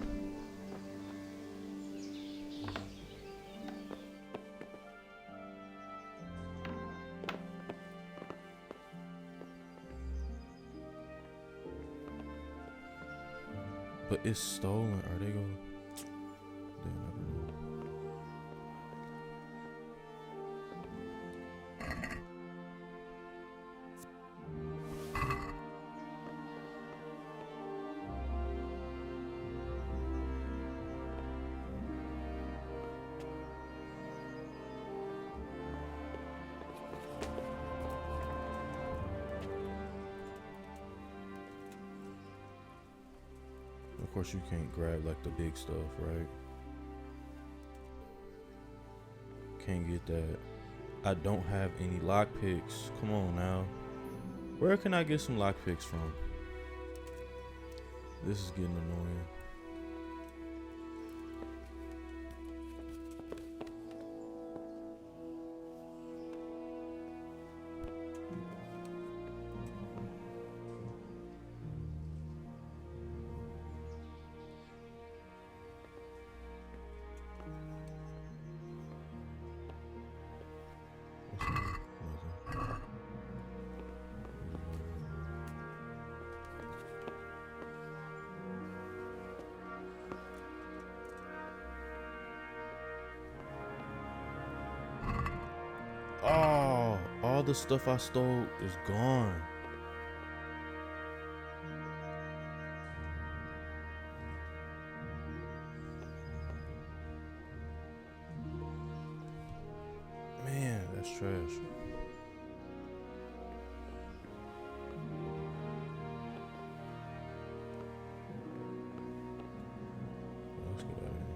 But it's stolen. Are they going? They'll never know. Of course, you can't grab like the big stuff, right? Can't get that. I don't have any lockpicks. Come on now. Where can I get some lockpicks from? This is getting annoying. Oh, all the stuff I stole is gone. Man, that's trash. Let's get out of here.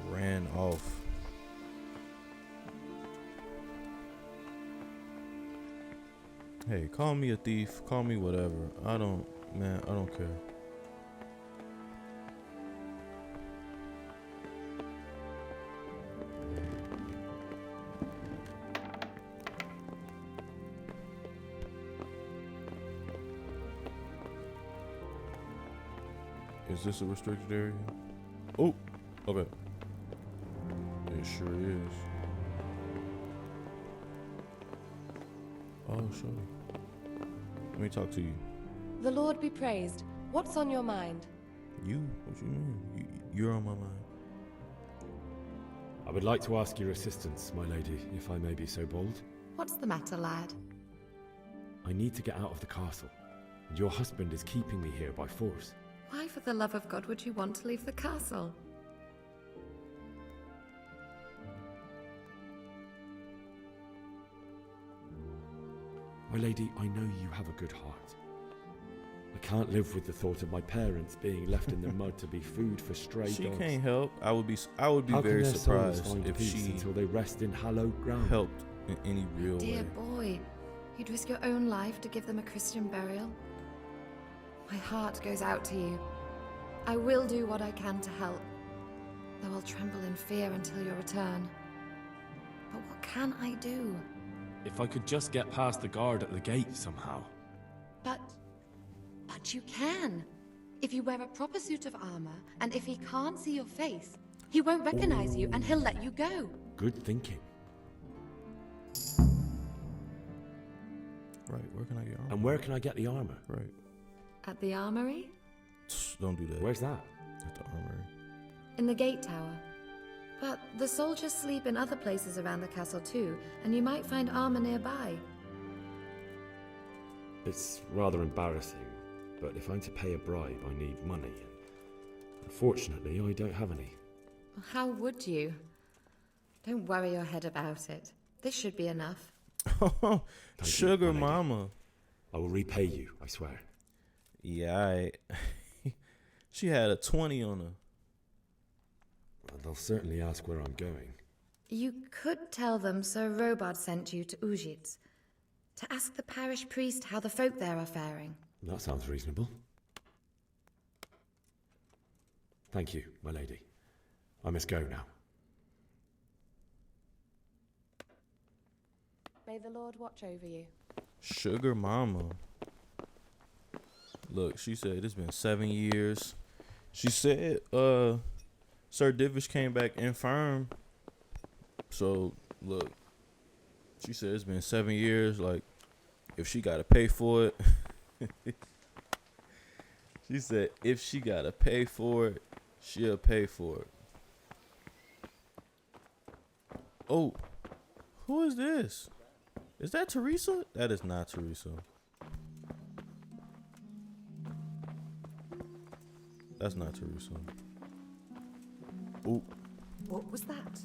Ran off. Hey, call me a thief, call me whatever. I don't care. Is this a restricted area? Oh, okay. It sure is. Oh, sure. Let me talk to you. The Lord be praised. What's on your mind? You? What you mean? You're on my mind. I would like to ask your assistance, my lady, if I may be so bold. What's the matter, lad? I need to get out of the castle, and your husband is keeping me here by force. Why, for the love of God, would you want to leave the castle? My lady, I know you have a good heart. I can't live with the thought of my parents being left in the mud to be food for stray She dogs. can't help. I would be How very can their souls surprised find if peace she until they rest in hallowed ground. helped in any real Dear way. boy, you'd risk your own life to give them a Christian burial? My heart goes out to you. I will do what I can to help, though I'll tremble in fear until your return. But what can I do? If I could just get past the guard at the gate somehow. But you can. If you wear a proper suit of armor, and if he can't see your face, he won't recognize you and he'll let you go. Good thinking. Right, where can I get armor? And where can I get the armor? Right. At the armory? Don't do that. Where's that? At the armory. In the gate tower. But the soldiers sleep in other places around the castle too, and you might find armor nearby. It's rather embarrassing, but if I'm to pay a bribe, I need money. Unfortunately, I don't have any. How would you? Don't worry your head about it. This should be enough. Sugar my lady. mama. I will repay you, I swear. Yeah, she had a 20 on her. Well, they'll certainly ask where I'm going. You could tell them Sir Robard sent you to Ujitz to ask the parish priest how the folk there are faring. That sounds reasonable. Thank you, my lady. I must go now. May the Lord watch over you. Sugar mama. Look, she said it's been 7 years. She said Sir Divish came back infirm. So look, she said it's been 7 years. Like, if she gotta pay for it. She said if she gotta pay for it, she'll pay for it. Oh, who is this? Is that Teresa? That is not Teresa. That's not Teresa. Ooh. What was that?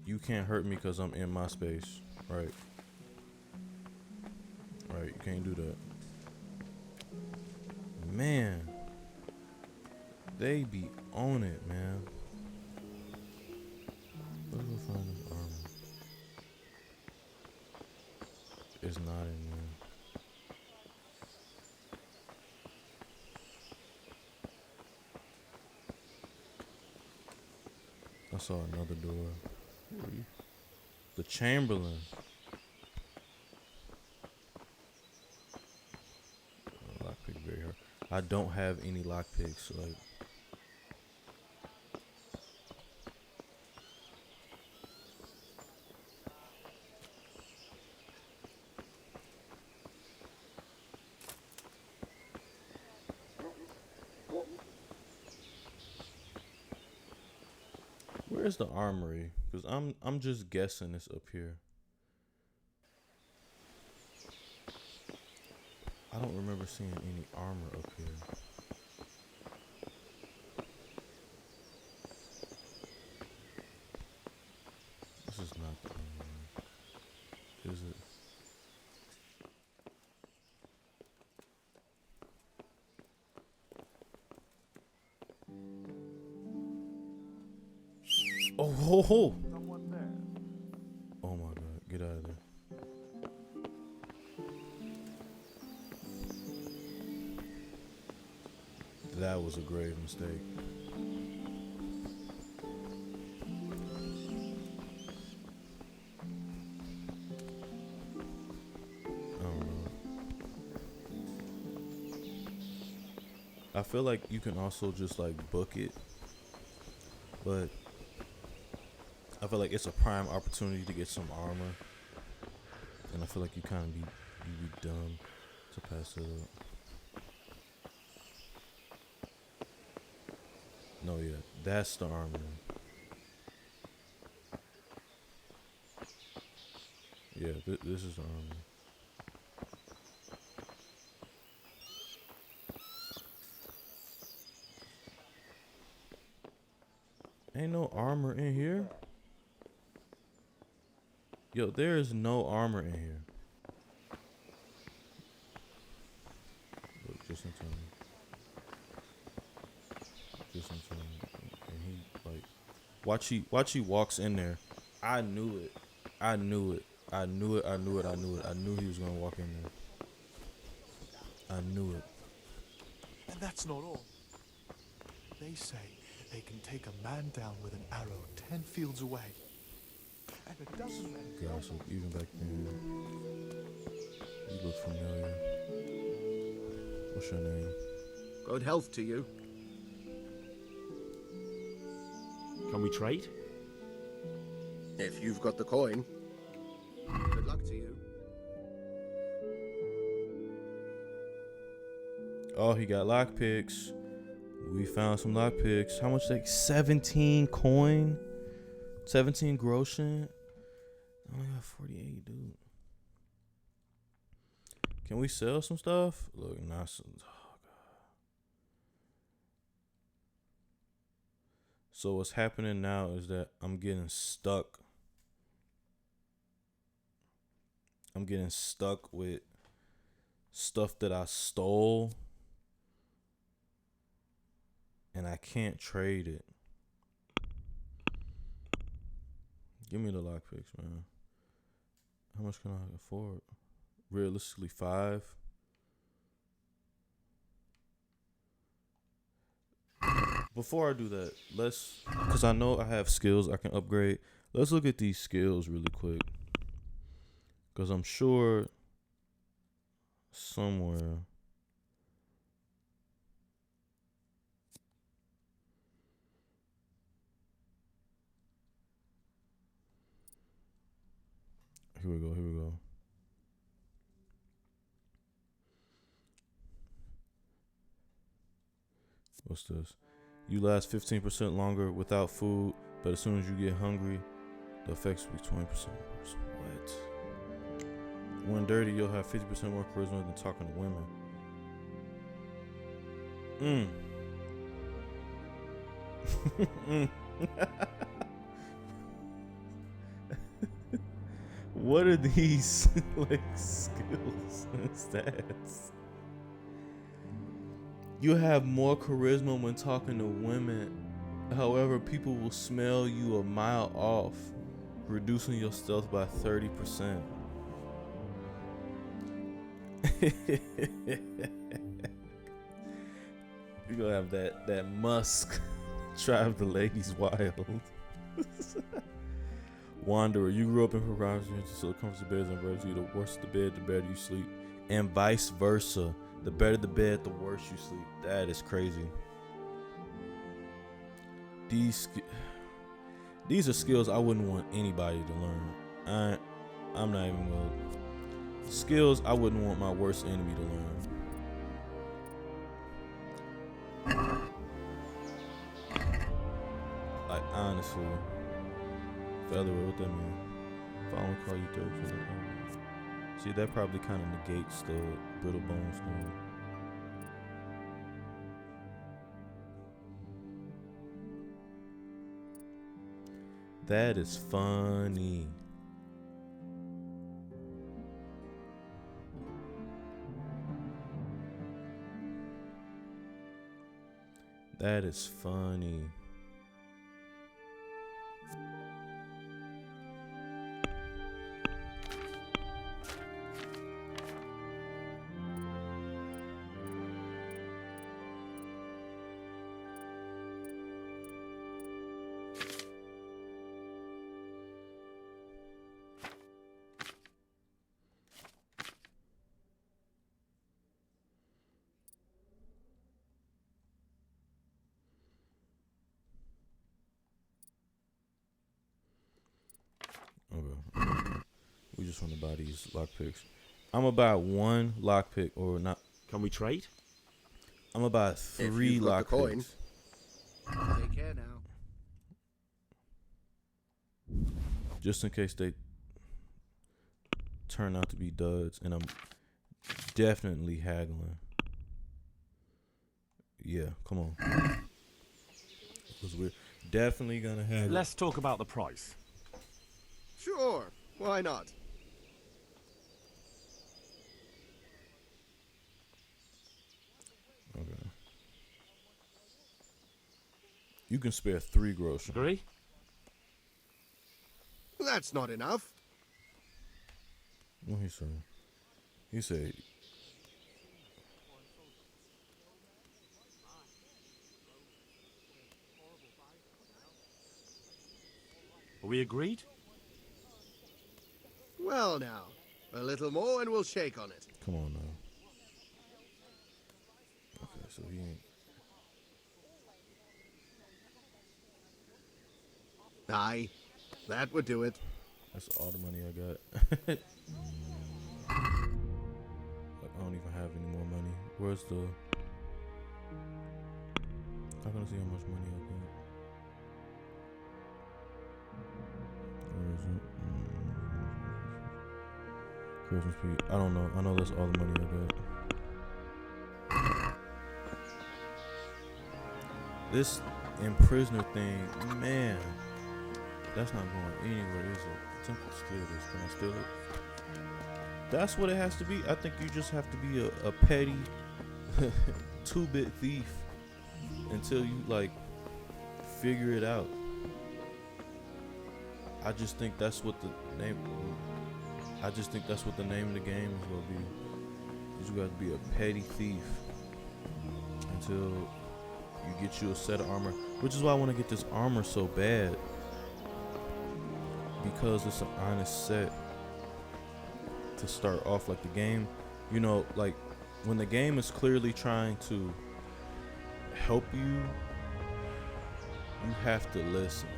You can't hurt me because I'm in my space. Right. Right, you can't do that. Man. They be on it, man. Let's go find this armor. It's not in there. I saw another door. The Chamberlain. Lockpick very hard. I don't have any lockpicks. Like, where's the armory? Because I'm just guessing it's up here. I don't remember seeing any armor up here. This is not the armory. Is it? Oh, ho, ho. Oh my God, get out of there. That was a grave mistake. I don't know. I feel like you can also just like book it, but I feel like it's a prime opportunity to get some armor, and I feel like you kind of be dumb to pass it up. No, yeah, that's the armor. Yeah, this is the armor. Ain't no armor in here. Yo, there is no armor in here. Look, just in time. Just in time. And he, like, watch he walks in there. I knew it. I knew he was gonna walk in there. I knew it. And that's not all. They say they can take a man down with an arrow 10 fields away. And a dozen men. God, so even back then, you look familiar. What's your name? Good health to you. Can we trade? If you've got the coin. Oh, he got lockpicks. We found some lockpicks. How much? Like 17 coin? 17 groschen? I only got 48, dude. Can we sell some stuff? Look, nice. Oh, God. So what's happening now is that I'm getting stuck. I'm getting stuck with stuff that I stole. And I can't trade it. Give me the lockpicks, man. How much can I afford? Realistically, 5. Before I do that, because I know I have skills I can upgrade. Let's look at these skills really quick. Because I'm sure somewhere. Here we go. What's this? You last 15% longer without food, but as soon as you get hungry, the effects will be 20% worse. What? When dirty, you'll have 50% more charisma than talking to women. What are these like skills and stats? You have more charisma when talking to women. However, people will smell you a mile off, reducing your stealth by 30%. You're gonna have that musk drive the ladies wild. Wanderer, you grew up in proximity so the comforts of beds and birds you. The worse the bed, the better you sleep. And vice versa. The better the bed, the worse you sleep. That is crazy. These are skills I wouldn't want anybody to learn. I'm not even gonna. Skills I wouldn't want my worst enemy to learn. Like, honestly. Feather, what that mean? If I only call you third person. See, that probably kind of negates the brittle bones thing. That is funny. That is funny. Okay. We just want to buy these lockpicks. I'm gonna buy 1 lockpick or not. Can we trade? I'm gonna buy 3 lockpicks. Take care now. Just in case they turn out to be duds, and I'm definitely haggling. Yeah, come on. Because we're definitely gonna haggle. Let's talk about the price. Sure, why not? Okay. You can spare 3 groceries. Agree? That's not enough. What he said? He said. Are we agreed? Well now, a little more and we'll shake on it. Come on now. Okay, so he ain't. Aye, that would do it. That's all the money I got. Like, I don't even have any more money. Where's the I'm gonna see how much money I got. Where is it? Christmas tree. I don't know. I know that's all the money I got. This imprisoner thing, man, that's not going anywhere, is it? Attempt to steal this. Can I steal it? That's what it has to be. I think you just have to be a petty 2-bit thief until you like figure it out. I just think that's what the name. I just think that's what the name of the game is gonna be. You got to be a petty thief until you get you a set of armor, which is why I want to get this armor so bad, because it's an honest set to start off. Like the game, you know, like when the game is clearly trying to help you, you have to listen.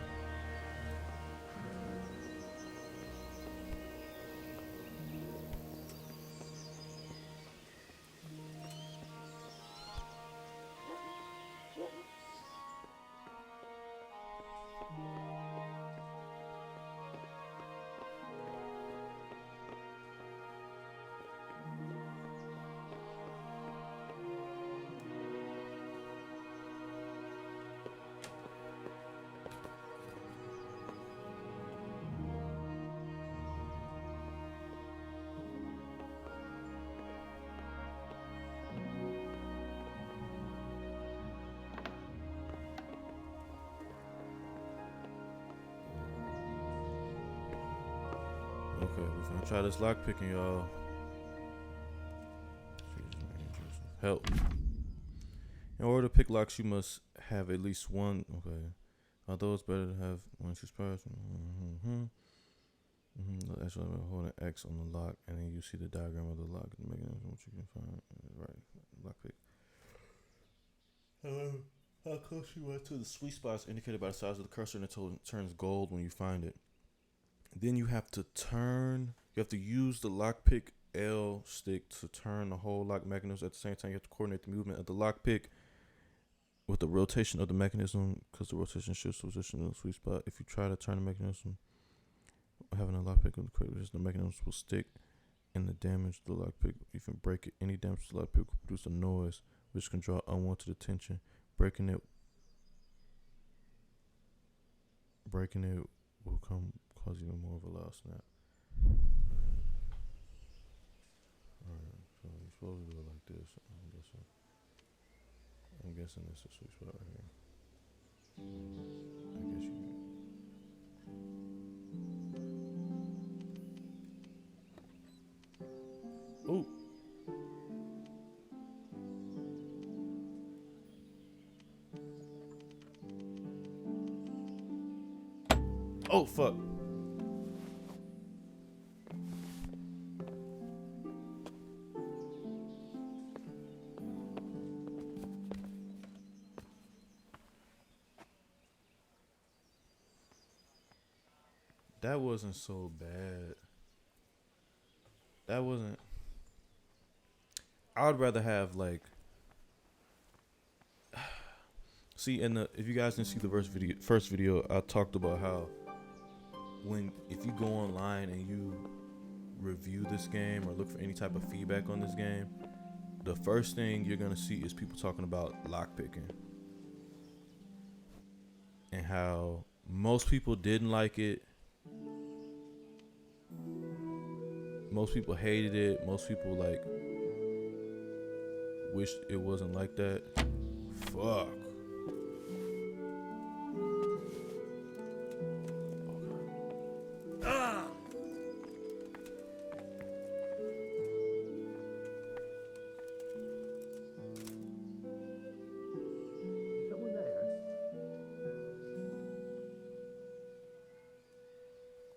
Okay, we're gonna try this lockpicking, y'all. Help. In order to pick locks, you must have at least one. Okay. Although it's better to have one suspicion. Actually, hold an X on the lock, and then you see the diagram of the lock and the mechanism, which you can find. Right. Lockpick. Hello. How close you are to the sweet spots indicated by the size of the cursor, and it turns gold when you find it. Then you have to use the lockpick L stick to turn the whole lock mechanism. At the same time, you have to coordinate the movement of the lockpick with the rotation of the mechanism, because the rotation shifts position in the sweet spot. If you try to turn the mechanism, having a lockpick with the correct position, the mechanism will stick and the damage to the lockpick. If you break it, any damage to the lockpick will produce a noise which can draw unwanted attention. Breaking it will cause even more of a loud snap. Alright, so you're supposed to do it like this. I'm guessing this is a sweet spot right here. I guess you. Ooh. Oh fuck. That wasn't so bad. That wasn't. I would rather have like. See, if you guys didn't see the first video, I talked about how if you go online and you review this game or look for any type of feedback on this game, the first thing you're gonna see is people talking about lockpicking and how most people didn't like it. Most people hated it. Most people like wished it wasn't like that. Fuck.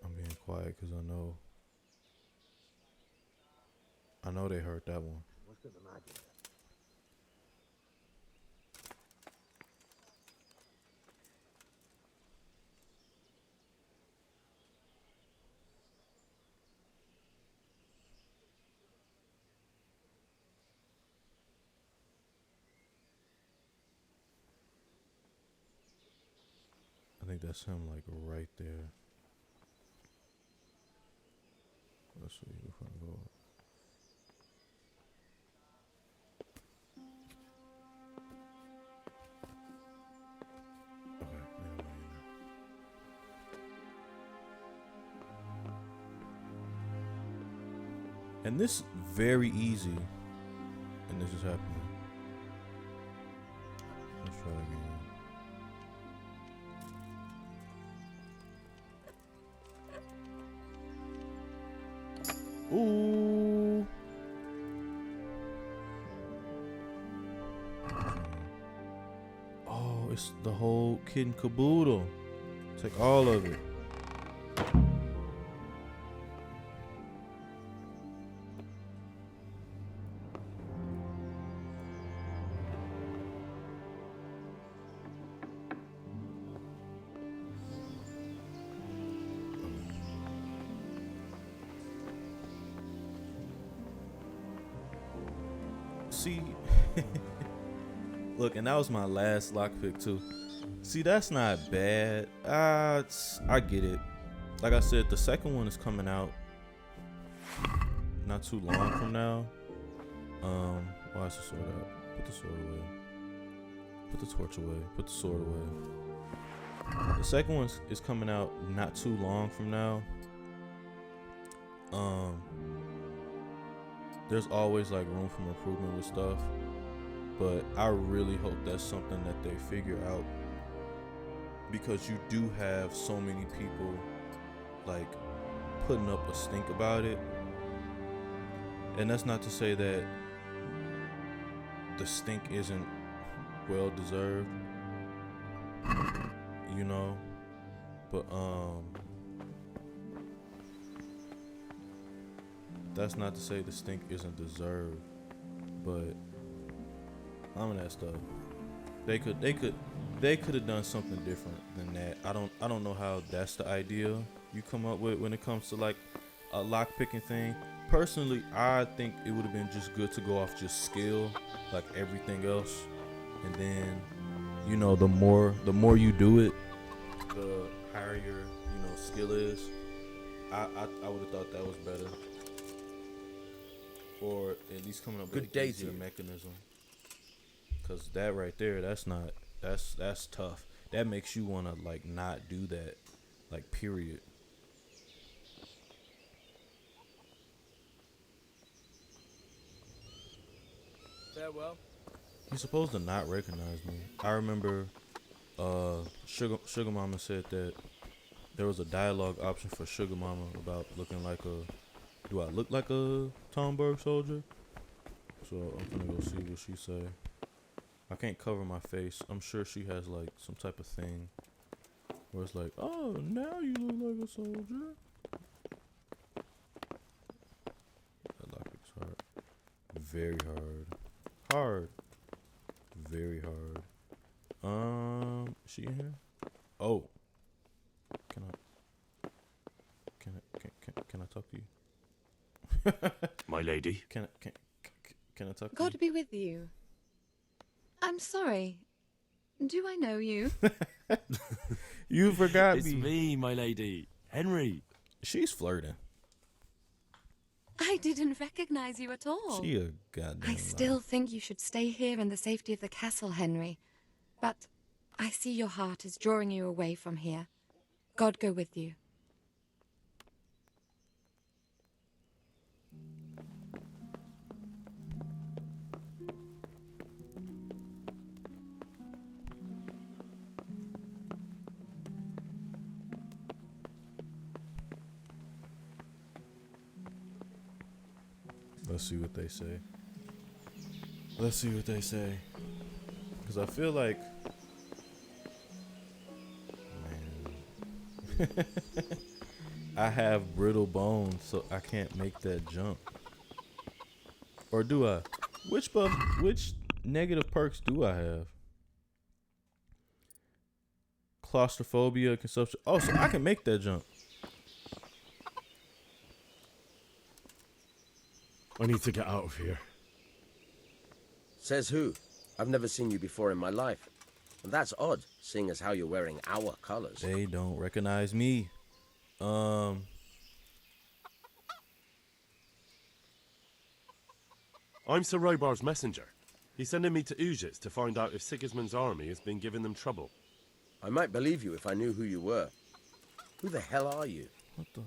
I'm being quiet because I know they heard that one. What's the matter? think that's him, like, right there. Let's see if I can go. Okay, and this very easy, and this is happening. Let's try again. Ooh. Oh, it's the whole kid and caboodle. Take all of it. See, look, and that was my last lockpick too. See, that's not bad. I get it. Like I said, the second one is coming out not too long from now. Why is the sword out? Put the sword away. Put the torch away. Put the sword away. The second one is coming out not too long from now. There's always like room for improvement with stuff, but I really hope that's something that they figure out, because you do have so many people like putting up a stink about it. And that's not to say that the stink isn't well deserved, you know, but that's not to say the stink isn't deserved, but that stuff. They could have done something different than that. I don't know how that's the idea you come up with when it comes to like a lock picking thing. Personally, I think it would have been just good to go off just skill, like everything else, and then, you know, the more you do it, the higher your, you know, skill is. I would have thought that was better. Or at least coming up with an easier mechanism. Cause that right there, that's tough. That makes you wanna like not do that, like period. Farewell. He's supposed to not recognize me. I remember, Sugar Mama said that there was a dialogue option for Sugar Mama about looking like do I look like a Tomberg soldier? So I'm gonna go see what she say. I can't cover my face. I'm sure she has like some type of thing where it's like, oh, now you look like a soldier. That lockpick's hard. Very hard. Hard. Very hard. Is she in here? Oh. Can I talk to you? My lady. Can I talk to God be with you. I'm sorry. Do I know you? You forgot It's me, my lady. Henry. She's flirting. I didn't recognize you at all. She a goddamn I still think you should stay here in the safety of the castle, Henry. But I see your heart is drawing you away from here. God go with you. Let's see what they say. Let's see what they say. Because I feel like, man, I have brittle bones, so I can't make that jump. Or do I? Which negative perks do I have? Claustrophobia, consumption. Oh, so I can make that jump. I need to get out of here. Says who? I've never seen you before in my life. And that's odd, seeing as how you're wearing our colors. They don't recognize me. I'm Sir Robar's messenger. He's sending me to Ujits to find out if Sigismund's army has been giving them trouble. I might believe you if I knew who you were. Who the hell are you? What the?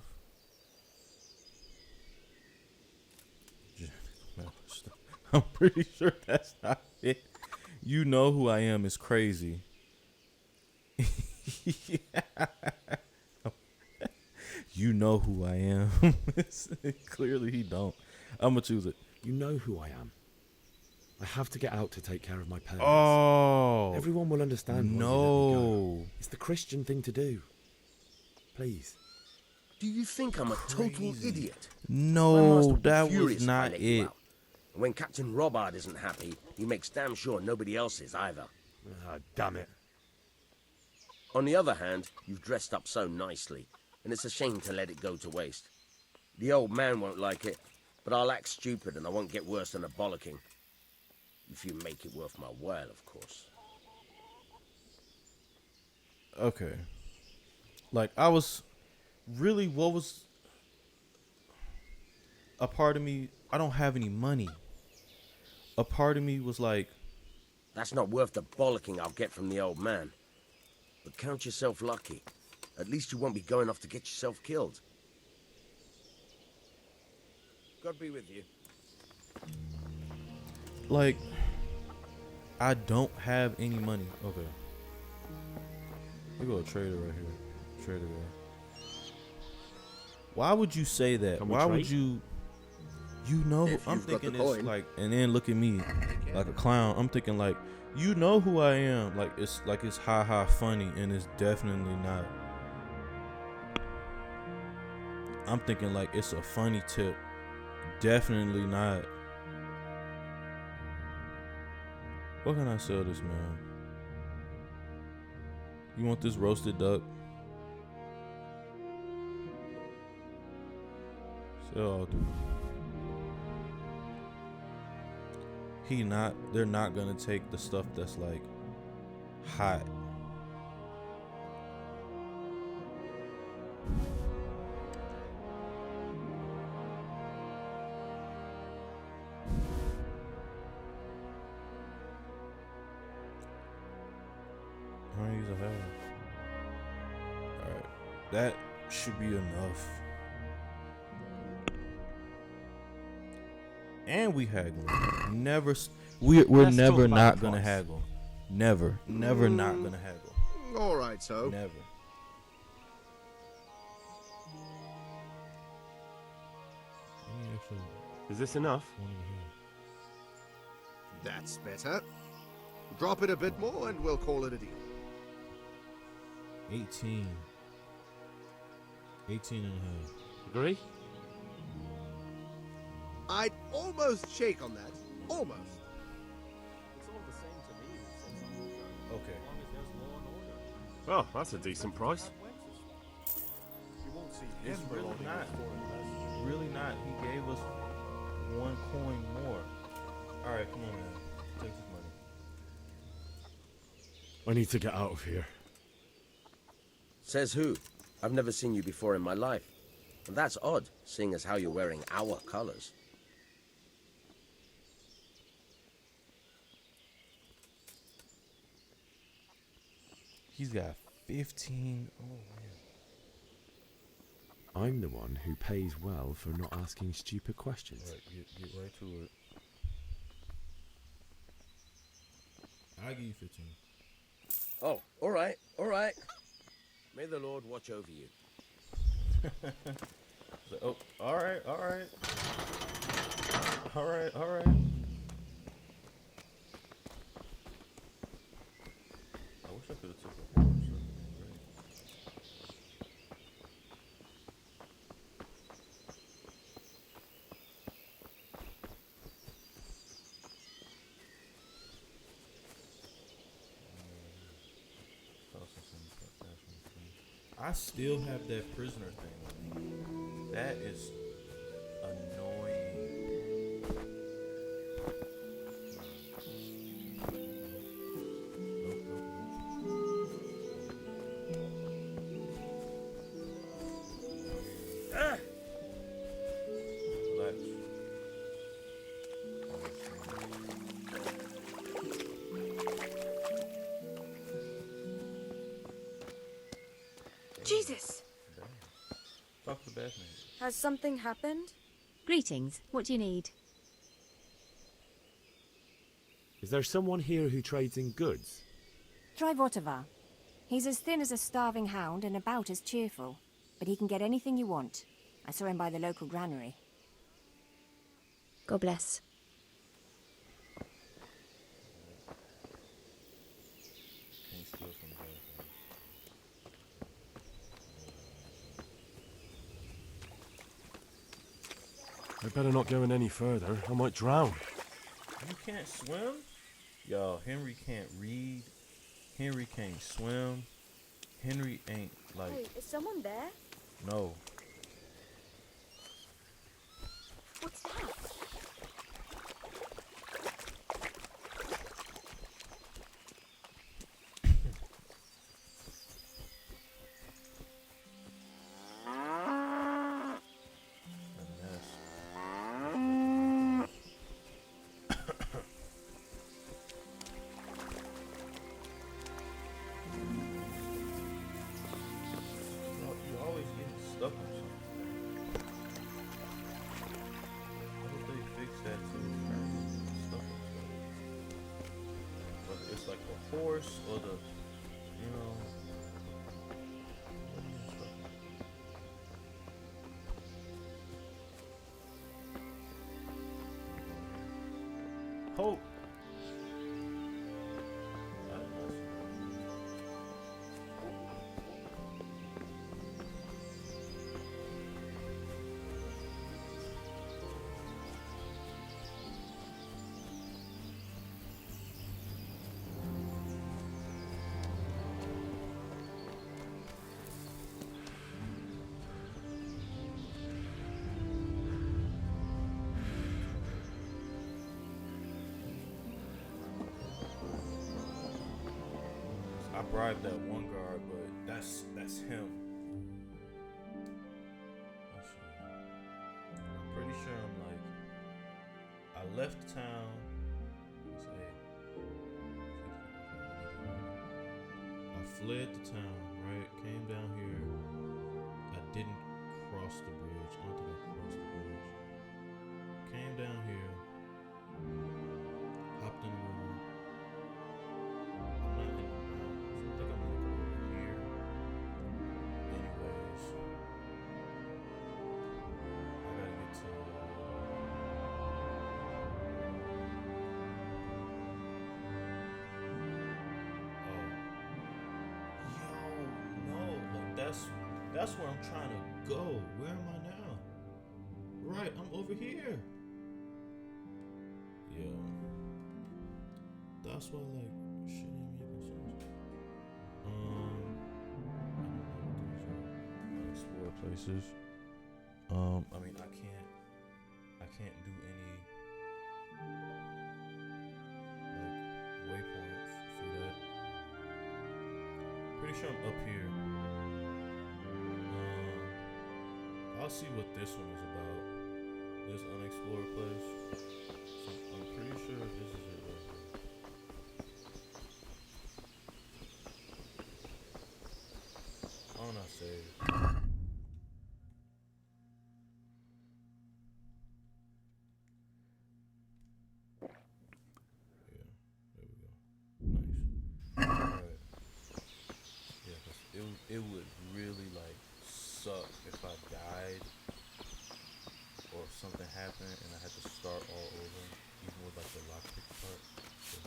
I'm pretty sure that's not it. You know who I am is crazy. You know who I am. Clearly he don't. I'm gonna choose it. You know who I am. I have to get out to take care of my parents. Oh. Everyone will understand why you let me go. It's the Christian thing to do. Please. Do you think I'm a total idiot? No, that was Furious if I not let you it. out. And when Captain Robard isn't happy, he makes damn sure nobody else is either. Ah, damn it. On the other hand, you've dressed up so nicely, and it's a shame to let it go to waste. The old man won't like it, but I'll act stupid and I won't get worse than a bollocking. If you make it worth my while, of course. Okay. Like, I was really, what was a part of me, I don't have any money. A part of me was like, That's not worth the bollocking I'll get from the old man. But count yourself lucky. At least you won't be going off to get yourself killed. God be with you. like, I don't have any money. Okay. We go a trader right here. Trader guy. Why would you say that? Can we Why would trade? you? You know, If I'm you've got the thinking it's coin. like, and then look at me, like a clown. I'm thinking like, you know who I am. Like it's ha funny, and it's definitely not. I'm thinking like it's a funny tip. Definitely not. What can I sell this man? You want this roasted duck? Sell all three. They're not gonna take the stuff that's like hot. How many use I have? Alright. That should be enough. And we haggle. Never. We're Let's never talk about not the gonna price. haggle. Never not gonna haggle. All right, so. Never. Is this enough? That's better. Drop it a bit more and we'll call it a deal. 18. 18 and a half. Agree? I'd almost shake on that. Almost. Okay. Well, that's a decent price. You won't see It's him really loading not. with foreign peasants. Really not. He gave us 1 coin more. Alright, come on, man. Take this money. I need to get out of here. Says who? I've never seen you before in my life. And that's odd, seeing as how you're wearing our colors. He's got 15. Oh, man. I'm the one who pays well for not asking stupid questions. Right, get right to it. I'll give you 15. Oh, all right, all right. May the Lord watch over you. Oh, all right. All right. I wish I could have took a horse. That'd been great. I still have that prisoner thing on me. That is annoying. Nope. Jesus! Talk to Bethany. Has something happened? Greetings. What do you need? Is there someone here who trades in goods? Try Votava. He's as thin as a starving hound and about as cheerful. But he can get anything you want. I saw him by the local granary. God bless. Can't steal from Bethany. I better not go in any further. I might drown. You can't swim? Yo, Henry can't read. Henry can't swim. Henry ain't like... Hey, is someone there? No. What's that? You always getting stuck on something. I hope they fix that too. Apparently getting stuck on stuff. Whether it's like the horse or the, you know. What are you stuck on? Hope. I bribed that one guard, but that's him. Let's see. I'm pretty sure I'm like, I left town. Let's see. I fled the town, right? Came down here. I didn't cross the bridge. I don't think I crossed the bridge. Came down here. Hopped in the room. I'm not in the room. I think I'm gonna go over here. Anyways, I gotta get to. No, like that's where I'm trying to go. Where am I now? Right, I'm over here. Yeah. That's why like shit ain't making sense. I don't know what these are. Explore places. I mean I can't do any like waypoints. See that? Pretty sure I'm up here. I'll see what this one is about. This unexplored place. So I'm pretty sure this is it right here. Oh, not saved. Yeah, there we go. Nice. Alright. Yeah, 'cause it would really like suck if I died or if something happened and I had to start all over, even with like the lockpick part. So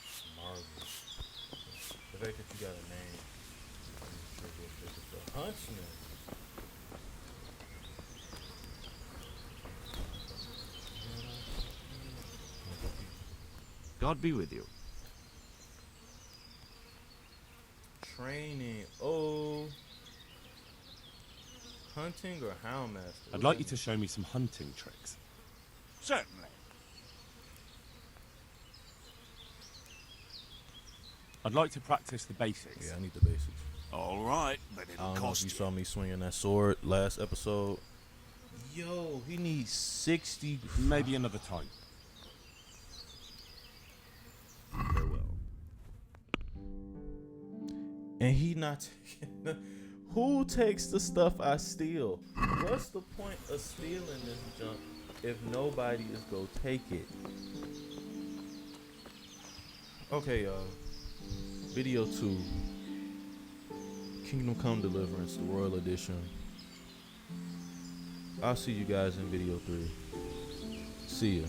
he's marvelous. The fact that you got a name, I'm sure real quick. It's the Huntsman. God be with you. Training. Oh. Hunting or Houndmaster? I'd like you to show me some hunting tricks. Certainly. I'd like to practice the basics. Yeah, I need the basics. All right, but I it'll don't know if cost you you. saw me swinging that sword last episode. Yo, he needs 60. Maybe another time. Farewell. And he not who takes the stuff I steal? What's the point of stealing this junk if nobody is gonna take it? Okay, y'all. Video 2. Kingdom Come Deliverance, the Royal Edition. I'll see you guys in video 3. See ya.